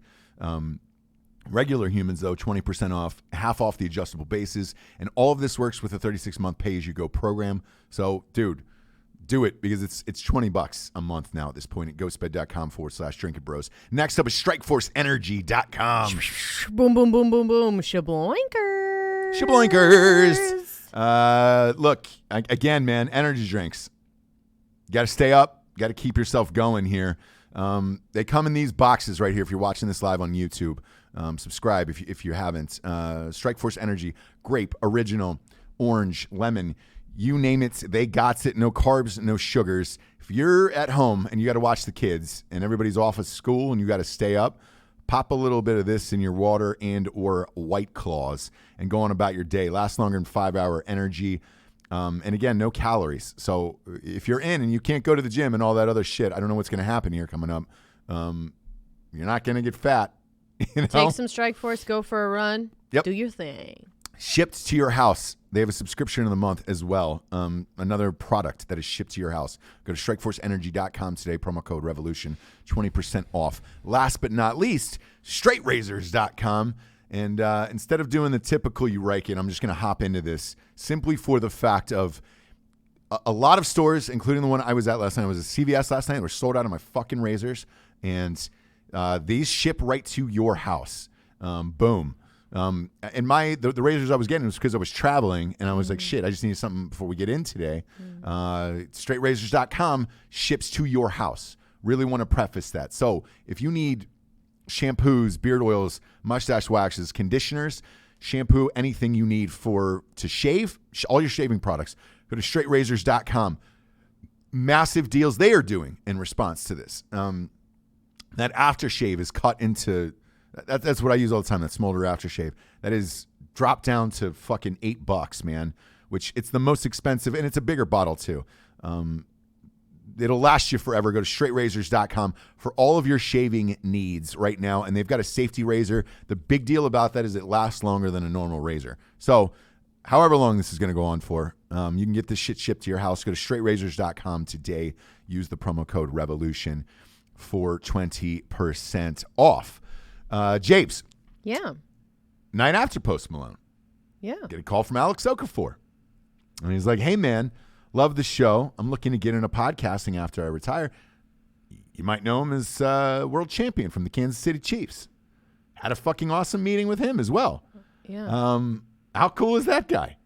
Regular humans, though, 20% off, half off the adjustable bases. And all of this works with a 36-month pay-as-you-go program. So, dude, do it because it's $20 a month now at this point at ghostbed.com/Drinkin Bros. Next up is StrikeForceEnergy.com. Boom, boom, boom, boom, boom. Shabloinkers. Look, again, man, energy drinks. You got to stay up. Got to keep yourself going here. They come in these boxes right here if you're watching this live on YouTube. Subscribe if you haven't. Strike Force Energy, grape, original, orange, lemon, you name it, they got it. No carbs, no sugars. If you're at home and you got to watch the kids and everybody's off of school and you got to stay up, pop a little bit of this in your water and or White Claws and go on about your day. Lasts longer than 5-hour energy. And again, no calories. So if you're in and you can't go to the gym and all that other shit, I don't know what's going to happen here coming up. You're not going to get fat. You know? Take some Strike Force, go for a run. Yep. Do your thing. Shipped to your house. They have a subscription of the month as well. Another product that is shipped to your house. Go to StrikeForceEnergy.com today. Promo code REVOLUTION. 20% off. Last but not least, StraightRazors.com. And instead of doing the typical you rake it, I'm just going to hop into this simply for the fact of a lot of stores, including the one I was at last night. I was at CVS last night. We're sold out of my fucking razors. And these ship right to your host. Boom. And the razors I was getting was because I was traveling and I was like, shit, I just needed something before we get in today. StraightRazors.com ships to your house. Really want to preface that. So if you need shampoos, beard oils, mustache waxes, conditioners, shampoo, anything you need to shave, all your shaving products, go to StraightRazors.com. Massive deals they are doing in response to this. That aftershave is cut into, that's what I use all the time, that smolder aftershave. That is dropped down to fucking $8, man, which it's the most expensive, and it's a bigger bottle too. It'll last you forever. Go to StraightRazors.com for all of your shaving needs right now, and they've got a safety razor. The big deal about that is it lasts longer than a normal razor. So however long this is going to go on for, you can get this shit shipped to your house. Go to StraightRazors.com today. Use the promo code REVOLUTION for 20% off. Japes. Yeah. Night after Post Malone. Yeah. Get a call from Alex Okafor. And he's like, hey, man, love the show. I'm looking to get into podcasting after I retire. You might know him as world champion from the Kansas City Chiefs. Had a fucking awesome meeting with him as well. Yeah. How cool is that guy?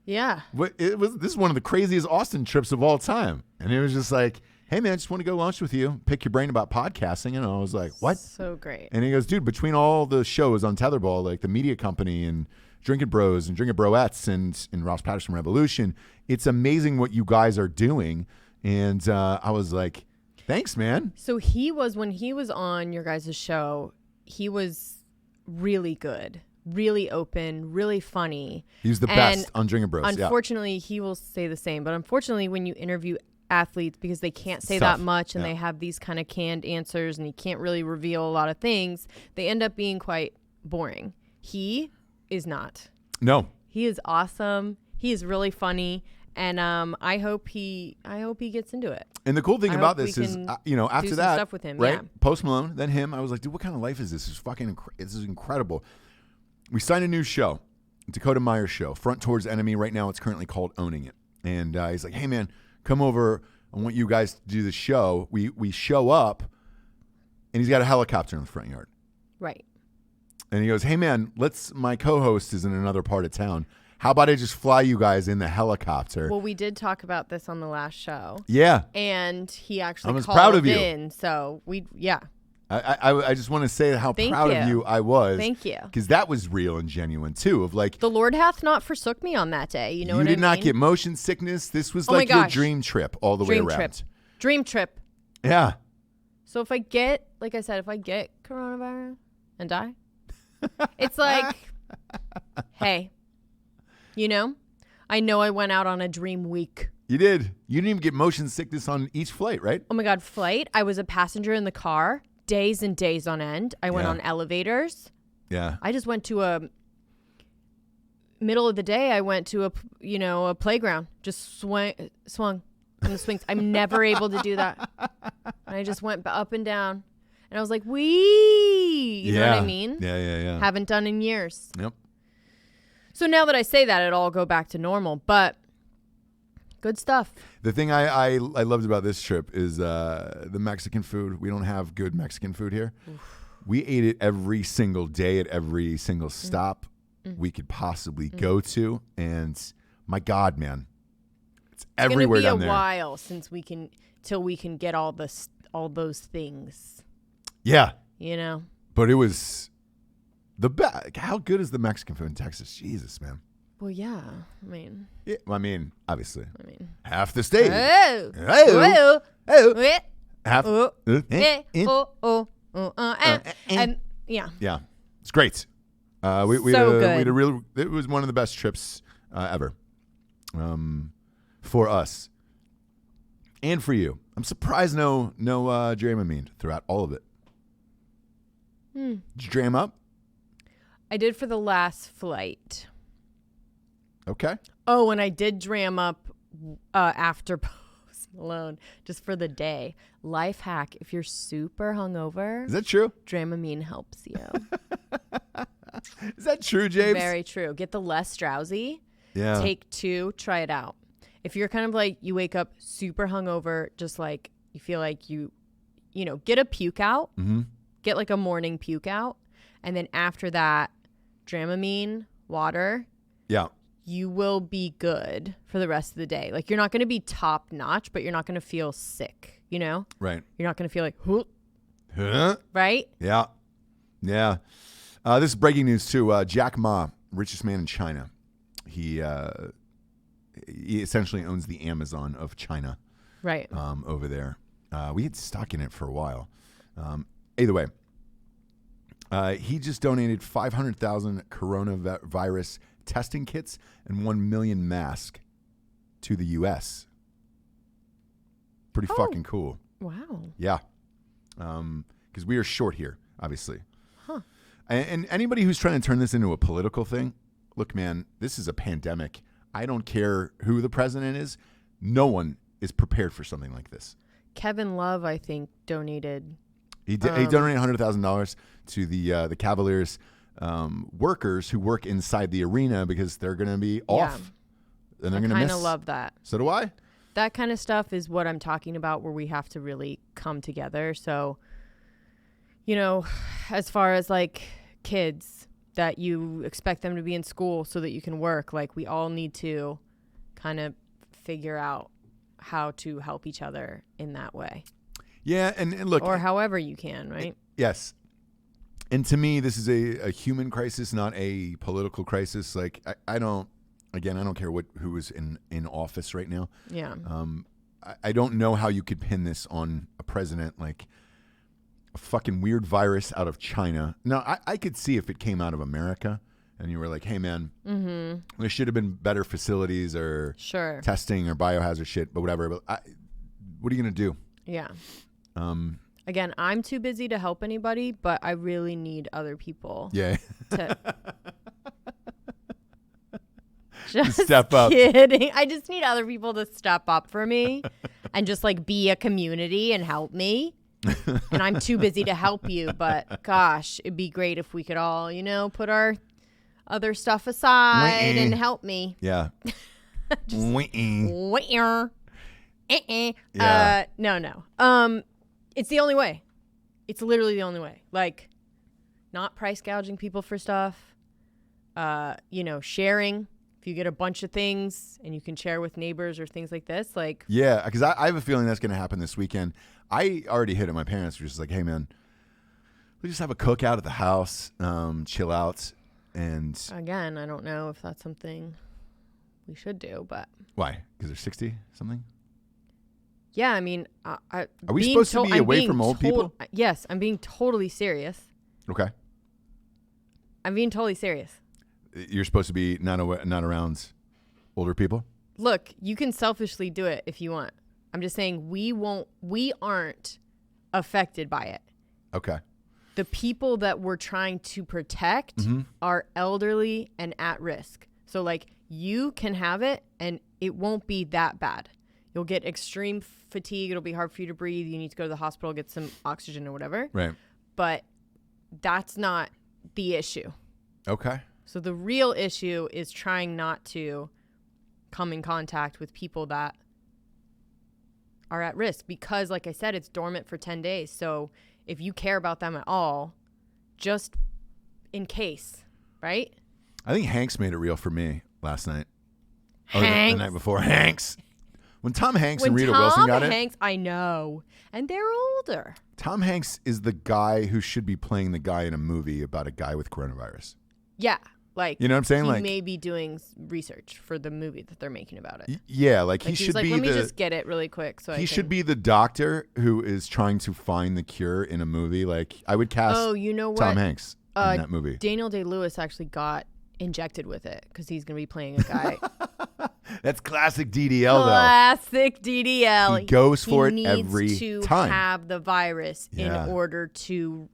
Yeah. This is one of the craziest Austin trips of all time. And it was just like, hey, man, I just want to go lunch with you, pick your brain about podcasting. And I was like, what? So great. And he goes, dude, between all the shows on Tetherball, like the media company and Drinkin Bros and Drinkin Broettes and Ross Patterson Revolution, it's amazing what you guys are doing. And I was like, thanks, man. So when he was on your guys' show, he was really good, really open, really funny. He was the best on Drinkin Bros. Unfortunately, he will say the same. But unfortunately, when you interview athletes, because they can't say Tough. that much and they have these kind of canned answers and he can't really reveal a lot of things, they end up being quite boring. He is not. No. He is awesome. He is really funny. And I hope he gets into it. And the cool thing about this is, after that, stuff with him, right? Yeah. Post Malone, then him. I was like, dude, what kind of life is this? This is incredible. We signed a new show, Dakota Meyer's show, Front Towards Enemy. Right now, it's currently called Owning It. And he's like, hey, man, come over. I want you guys to do the show. We show up, and he's got a helicopter in the front yard. Right. And he goes, hey, man, my co-host is in another part of town. How about I just fly you guys in the helicopter? Well, we did talk about this on the last show. Yeah. And he actually I was called proud of you. in. So, I just want to say how Thank proud you. of you I was. Thank you. Because that was real and genuine, too, of like... The Lord hath not forsook me on that day. You know what I mean? You did not get motion sickness. This was Oh like my your gosh. dream trip all the way around. Dream trip. Yeah. So if I get, like I said, if I get coronavirus and die, it's like, hey, you know I went out on a dream week. You did. You didn't even get motion sickness on each flight, right? Oh my God, flight. I was a passenger in the car days and days on end. I went on elevators. Yeah. I just went to a middle of the day. I went to a playground, just swung on the swings. I'm never able to do that. And I just went up and down. And I was like, you know what I mean? Yeah. Haven't done in years. Yep. So now that I say that, it'll all go back to normal. But good stuff. The thing I loved about this trip is the Mexican food. We don't have good Mexican food here. Oof. We ate it every single day at every single stop we could possibly go to. And my God, man, it's everywhere down there. It's going to be a while till we can get all those things. Yeah. You know? But it was the best. How good is the Mexican food in Texas? Jesus, man. Well, yeah. I mean. Yeah, obviously. Half the state. Half. And yeah. Yeah. It's great. We had a real. It was one of the best trips ever. For us. And for you. I'm surprised no Dramamine throughout all of it. Did you dram up? I did for the last flight. Okay. Oh, and I did dram up after Post Malone just for the day. Life hack: if you're super hungover, is that true? Dramamine helps you. Is that true, James? Very true. Get the less drowsy. Yeah. Take 2. Try it out. If you're kind of like you wake up super hungover, just like you feel like you get a puke out. Mm-hmm. Get like a morning puke out. And then after that, Dramamine, water. Yeah. You will be good for the rest of the day. Like you're not going to be top notch, but you're not going to feel sick, you know? Right. You're not going to feel like, huh? Right? Yeah. Yeah. This is breaking news too. Jack Ma, richest man in China. He essentially owns the Amazon of China. Right. Over there. We had stock in it for a while. Either way, he just donated 500,000 coronavirus testing kits and 1 million masks to the U.S. Pretty fucking cool. Wow. Yeah. Because we are short here, obviously. Huh. And anybody who's trying to turn this into a political thing, look, man, this is a pandemic. I don't care who the president is. No one is prepared for something like this. Kevin Love, I think, donated. He donated $100,000 to the Cavaliers workers who work inside the arena because they're going to be off. And they're going to miss. I kind of love that. So do I. That kind of stuff is what I'm talking about, where we have to really come together. So, as far as like kids that you expect them to be in school so that you can work, like we all need to kind of figure out how to help each other in that way. Yeah, and look. Or however you can, right? Yes. And to me, this is a human crisis, not a political crisis. Like, I don't care who is in office right now. Yeah. I don't know how you could pin this on a president, like a fucking weird virus out of China. Now, I could see if it came out of America and you were like, hey, man, there should have been better facilities or testing or biohazard shit, but whatever. But what are you going to do? Yeah. Again, I'm too busy to help anybody, but I really need other people. Yeah. Just step up. Kidding. I just need other people to step up for me and just like be a community and help me. And I'm too busy to help you, but gosh, it'd be great if we could all, put our other stuff aside and help me. Yeah. No. It's the only way. It's literally the only way. Like, not price gouging people for stuff. Sharing. If you get a bunch of things and you can share with neighbors or things like this, like. Yeah, because I have a feeling that's going to happen this weekend. I already hit at my parents, which is like, hey, man, We just have a cookout at the house, chill out, and again, I don't know if that's something we should do, but why? Because they're 60 something. Yeah, I mean, are we supposed to be away from old people? Yes, I'm being totally serious. Okay. I'm being totally serious. You're supposed to be not around older people? Look, you can selfishly do it if you want. I'm just saying we aren't affected by it. Okay. The people that we're trying to protect are elderly and at risk. So like you can have it and it won't be that bad. You'll get extreme fatigue. It'll be hard for you to breathe. You need to go to the hospital, get some oxygen or whatever. Right. But that's not the issue. Okay. So the real issue is trying not to come in contact with people that are at risk because, like I said, it's dormant for 10 days. So if you care about them at all, just in case, right? I think Hanks made it real for me last night. Hanks. The night before. Hanks. When Tom Hanks and Rita Wilson got it. I know. And they're older. Tom Hanks is the guy who should be playing the guy in a movie about a guy with coronavirus. Yeah. Like, you know what I'm saying? He like, may be doing research for the movie that they're making about it. Yeah, like he should be let me just get it really quick. He should be the doctor who is trying to find the cure in a movie. Like, I would cast Tom Hanks in that movie. Daniel Day-Lewis actually got injected with it because he's going to be playing a guy. That's classic DDL, Classic DDL. He goes for it every time. He needs to have the virus in order to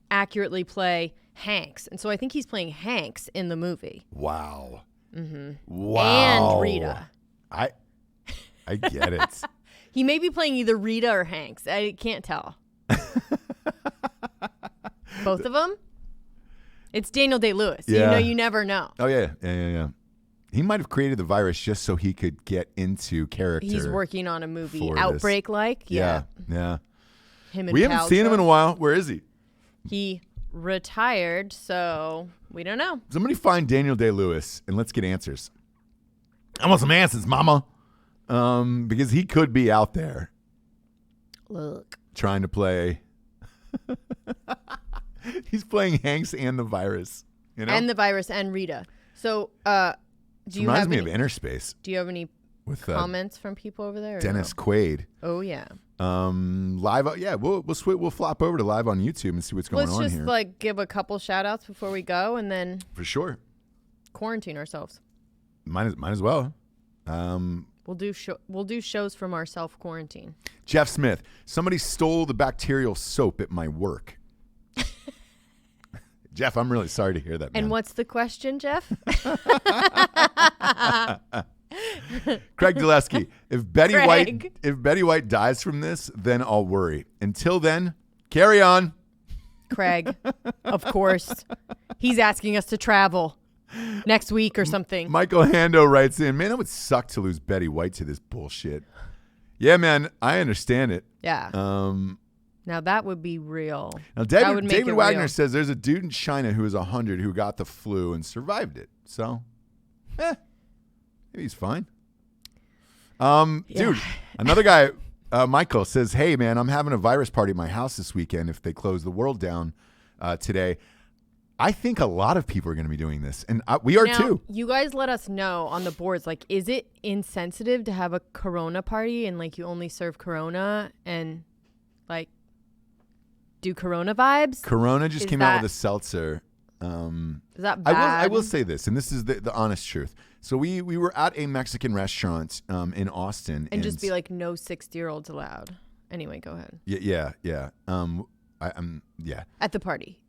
accurately play Hanks. And so I think he's playing Hanks in the movie. Wow. Mm-hmm. Wow. And Rita. I get it. He may be playing either Rita or Hanks. I can't tell. Both of them? It's Daniel Day-Lewis. Yeah. You never know. Oh, yeah. He might have created the virus just so he could get into character. He's working on a movie, Outbreak-like. Yeah. Him and we haven't seen him in a while. Where is he? He retired, so we don't know. Somebody find Daniel Day-Lewis and let's get answers. I want some answers, mama. Because he could be out there. Look. Trying to play. He's playing Hanks and the virus. You know? And the virus and Rita. So, reminds me of Interspace. Do you have any comments from people over there? Dennis Quaid. Oh yeah. Live. Yeah, we'll flop over to live on YouTube and see what's going on here. Let's just give a couple shout outs before we go, and then for sure quarantine ourselves. Might as well. We'll do shows from our self quarantine. Jeff Smith. Somebody stole the bacterial soap at my work. Jeff, I'm really sorry to hear that, man. And what's the question, Jeff? Craig Dulesky. If Betty White dies from this, then I'll worry. Until then, carry on. Craig, of course. He's asking us to travel next week or something. Michael Hando writes in, man, it would suck to lose Betty White to this bullshit. Yeah, man, I understand it. Yeah. Now that would be real. Now David Wagner says there's a dude in China who is 100 who got the flu and survived it. So, maybe he's fine. Dude, another guy, Michael says, hey man, I'm having a virus party at my house this weekend if they close the world down today. I think a lot of people are going to be doing this, and we are too. You guys let us know on the boards. Like, is it insensitive to have a Corona party and like you only serve Corona and like do Corona vibes? Corona just came out with a seltzer. Is that bad? I will say this, and this is the honest truth. So we were at a Mexican restaurant in Austin. And just be like, no 60-year-olds allowed. Anyway, go ahead. Yeah. Yeah. At the party.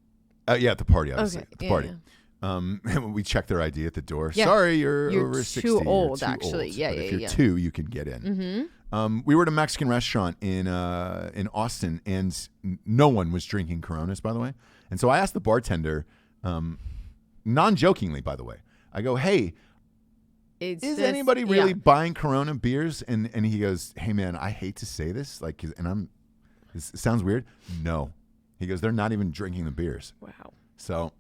Yeah, at the party, obviously. Okay. At the party. Yeah. We checked their ID at the door. Yeah. Sorry, you're over 60. Too old, you're too actually. Old. Yeah, but yeah, if you're 2, you can get in. Mm-hmm. We were at a Mexican restaurant in Austin, and no one was drinking Coronas, by the way. And so I asked the bartender, non-jokingly, by the way, I go, hey, is anybody really buying Corona beers? And he goes, hey, man, I hate to say this, this sounds weird. No. He goes, they're not even drinking the beers. Wow. So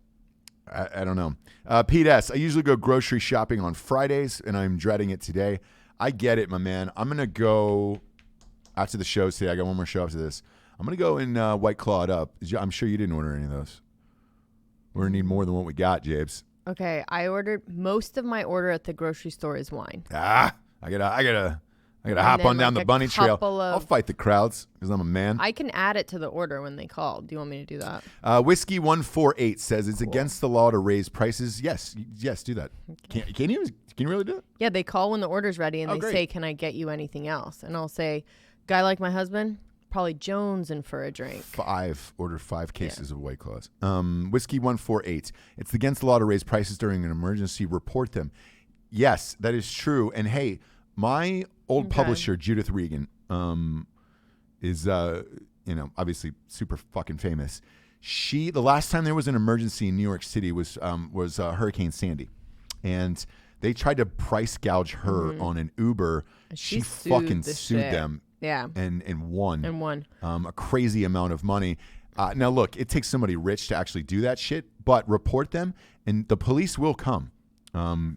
I don't know. Pete S., I usually go grocery shopping on Fridays, and I'm dreading it today. I get it, my man. I'm going to go after the show today. I got one more show after this. I'm going to go and White Claw it up. I'm sure you didn't order any of those. We're going to need more than what we got, Jabes. Okay, I ordered most of my order at the grocery store is wine. I gotta hop on down the bunny trail. I'll fight the crowds because I'm a man. I can add it to the order when they call. Do you want me to do that? Whiskey 148 says it's against the law to raise prices. Yes, do that. Okay. Can you really do it? Yeah, they call when the order's ready and they say, "Can I get you anything else?" And I'll say, "Guy like my husband, probably jonesing for a drink." Order 5 cases of White Claws. Whiskey 148. It's against the law to raise prices during an emergency. Report them. Yes, that is true. And hey, my old publisher, Judith Regan, is obviously super fucking famous. The last time there was an emergency in New York City was Hurricane Sandy, and they tried to price gouge her on an Uber. She fucking sued them. Yeah. And won. And won. A crazy amount of money. Now, look, it takes somebody rich to actually do that shit, but report them, and the police will come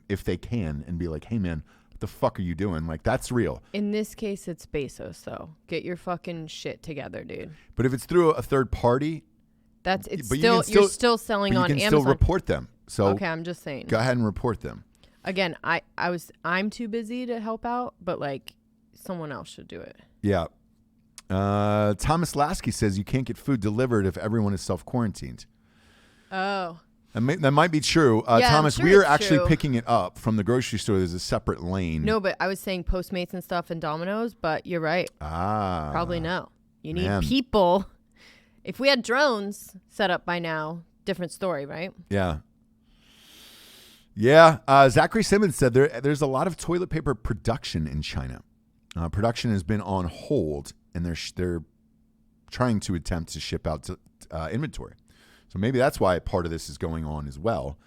if they can and be like, hey, man, what the fuck are you doing? Like, that's real. In this case, it's Bezos, though. Get your fucking shit together, dude. But if it's through a third party, you're still selling on Amazon. You can still report them. So okay, I'm just saying. Go ahead and report them. Again, I'm too busy to help out, but like someone else should do it. Yeah. Thomas Lasky says you can't get food delivered if everyone is self-quarantined. Oh. That might be true. Yeah, Thomas, sure we are it's actually true. picking it up from the grocery store. There's a separate lane. No, but I was saying Postmates and stuff and Domino's, but you're right. Probably no. You need people. If we had drones set up by now, different story, right? Yeah. Yeah. Zachary Simmons said there's a lot of toilet paper production in China. Production has been on hold, and they're trying to attempt to ship out to, inventory. So maybe that's why part of this is going on as well.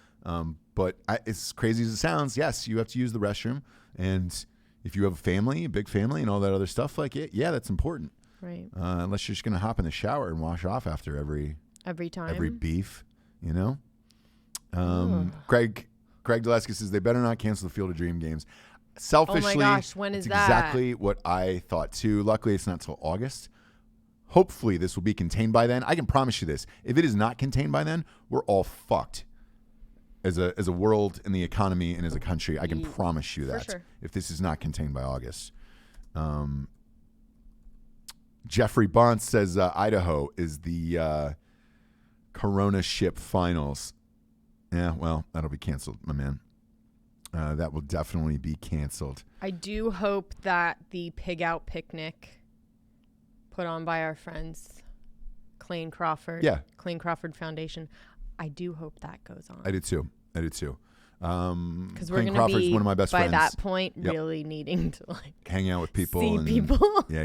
But as crazy as it sounds, yes, you have to use the restroom. And if you have a big family and all that other stuff like it, yeah, that's important. Right. Unless you're just going to hop in the shower and wash off after every time. Every beef, you know? Greg Dulesky says they better not cancel the Field of Dream games. Selfishly, oh my gosh, when is that? Exactly what I thought too. Luckily, it's not till August. Hopefully, this will be contained by then. I can promise you this. If it is not contained by then, we're all fucked as a world and the economy and as a country. I can promise you that. For sure. If this is not contained by August. Jeffrey Bont says Idaho is the Corona Ship Finals. Yeah, well, that'll be canceled, my man. That will definitely be canceled. I do hope that the Pig Out Picnic put on by our friends, Clayne Crawford, Clayne Crawford Foundation, I do hope that goes on. I do too. Because we're Clayne going to Crawford's be, one of my best by friends. that point, really needing to hang out with people. See people. Yeah.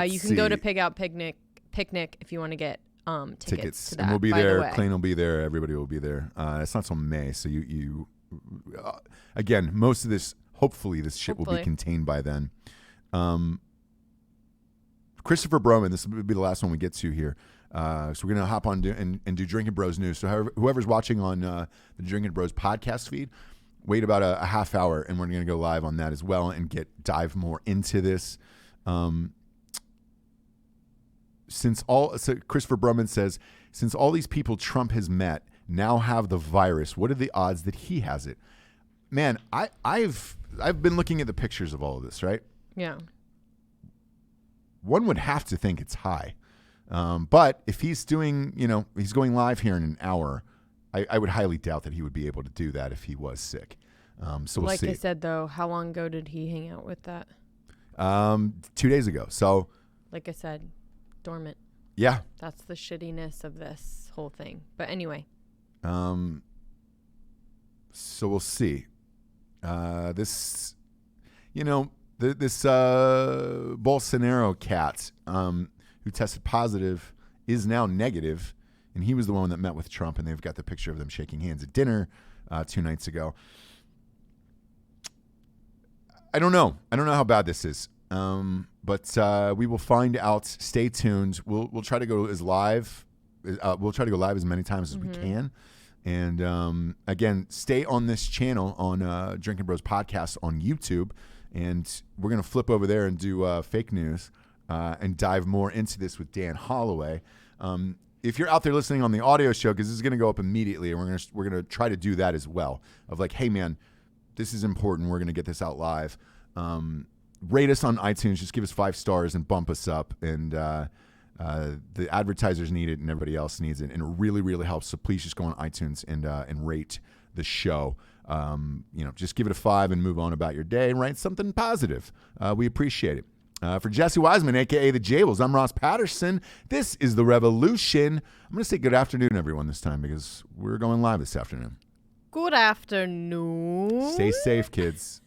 You can go to Pig Out Picnic if you want to get tickets to that. And we'll be there. Clayne will be there. Everybody will be there. It's not till May, so you again, most of this, hopefully this shit will be contained by then. Christopher Broman, this will be the last one we get to here. So we're going to hop on and do Drinkin Bros news. So whoever's watching on the Drinkin Bros podcast feed, wait about a half hour, and we're going to go live on that as well and dive more into this. So Christopher Broman says, since all these people Trump has met now have the virus, what are the odds that he has it? Man, I've been looking at the pictures of all of this, right? Yeah. One would have to think it's high. But if he's doing, he's going live here in an hour, I would highly doubt that he would be able to do that if he was sick. So we'll see. Like I said, though, how long ago did he hang out with that? 2 days ago. So, like I said, dormant. Yeah. That's the shittiness of this whole thing. But anyway. So we'll see. This Bolsonaro cat who tested positive is now negative, and he was the one that met with Trump, and they've got the picture of them shaking hands at dinner 2 nights ago. I don't know how bad this is, but we will find out. Stay tuned. We'll try to go live. We'll try to go live as many times as we can. And again, stay on this channel on Drinkin Bros podcast on YouTube, and we're gonna flip over there and do fake news. and dive more into this with Dan Holloway. If you're out there listening on the audio show, because this is going to go up immediately, and we're gonna try to do that as well. Of like, hey man, this is important. We're gonna get this out live. Rate us on iTunes. Just give us 5 stars and bump us up. And the advertisers need it, and everybody else needs it, and it really, really helps. So please just go on iTunes and rate the show. Just give it a 5 and move on about your day and write something positive. We appreciate it. For Jessie Wiseman, a.k.a. The Jables, I'm Ross Patterson. This is The Revolution. I'm going to say good afternoon, everyone, this time, because we're going live this afternoon. Good afternoon. Stay safe, kids.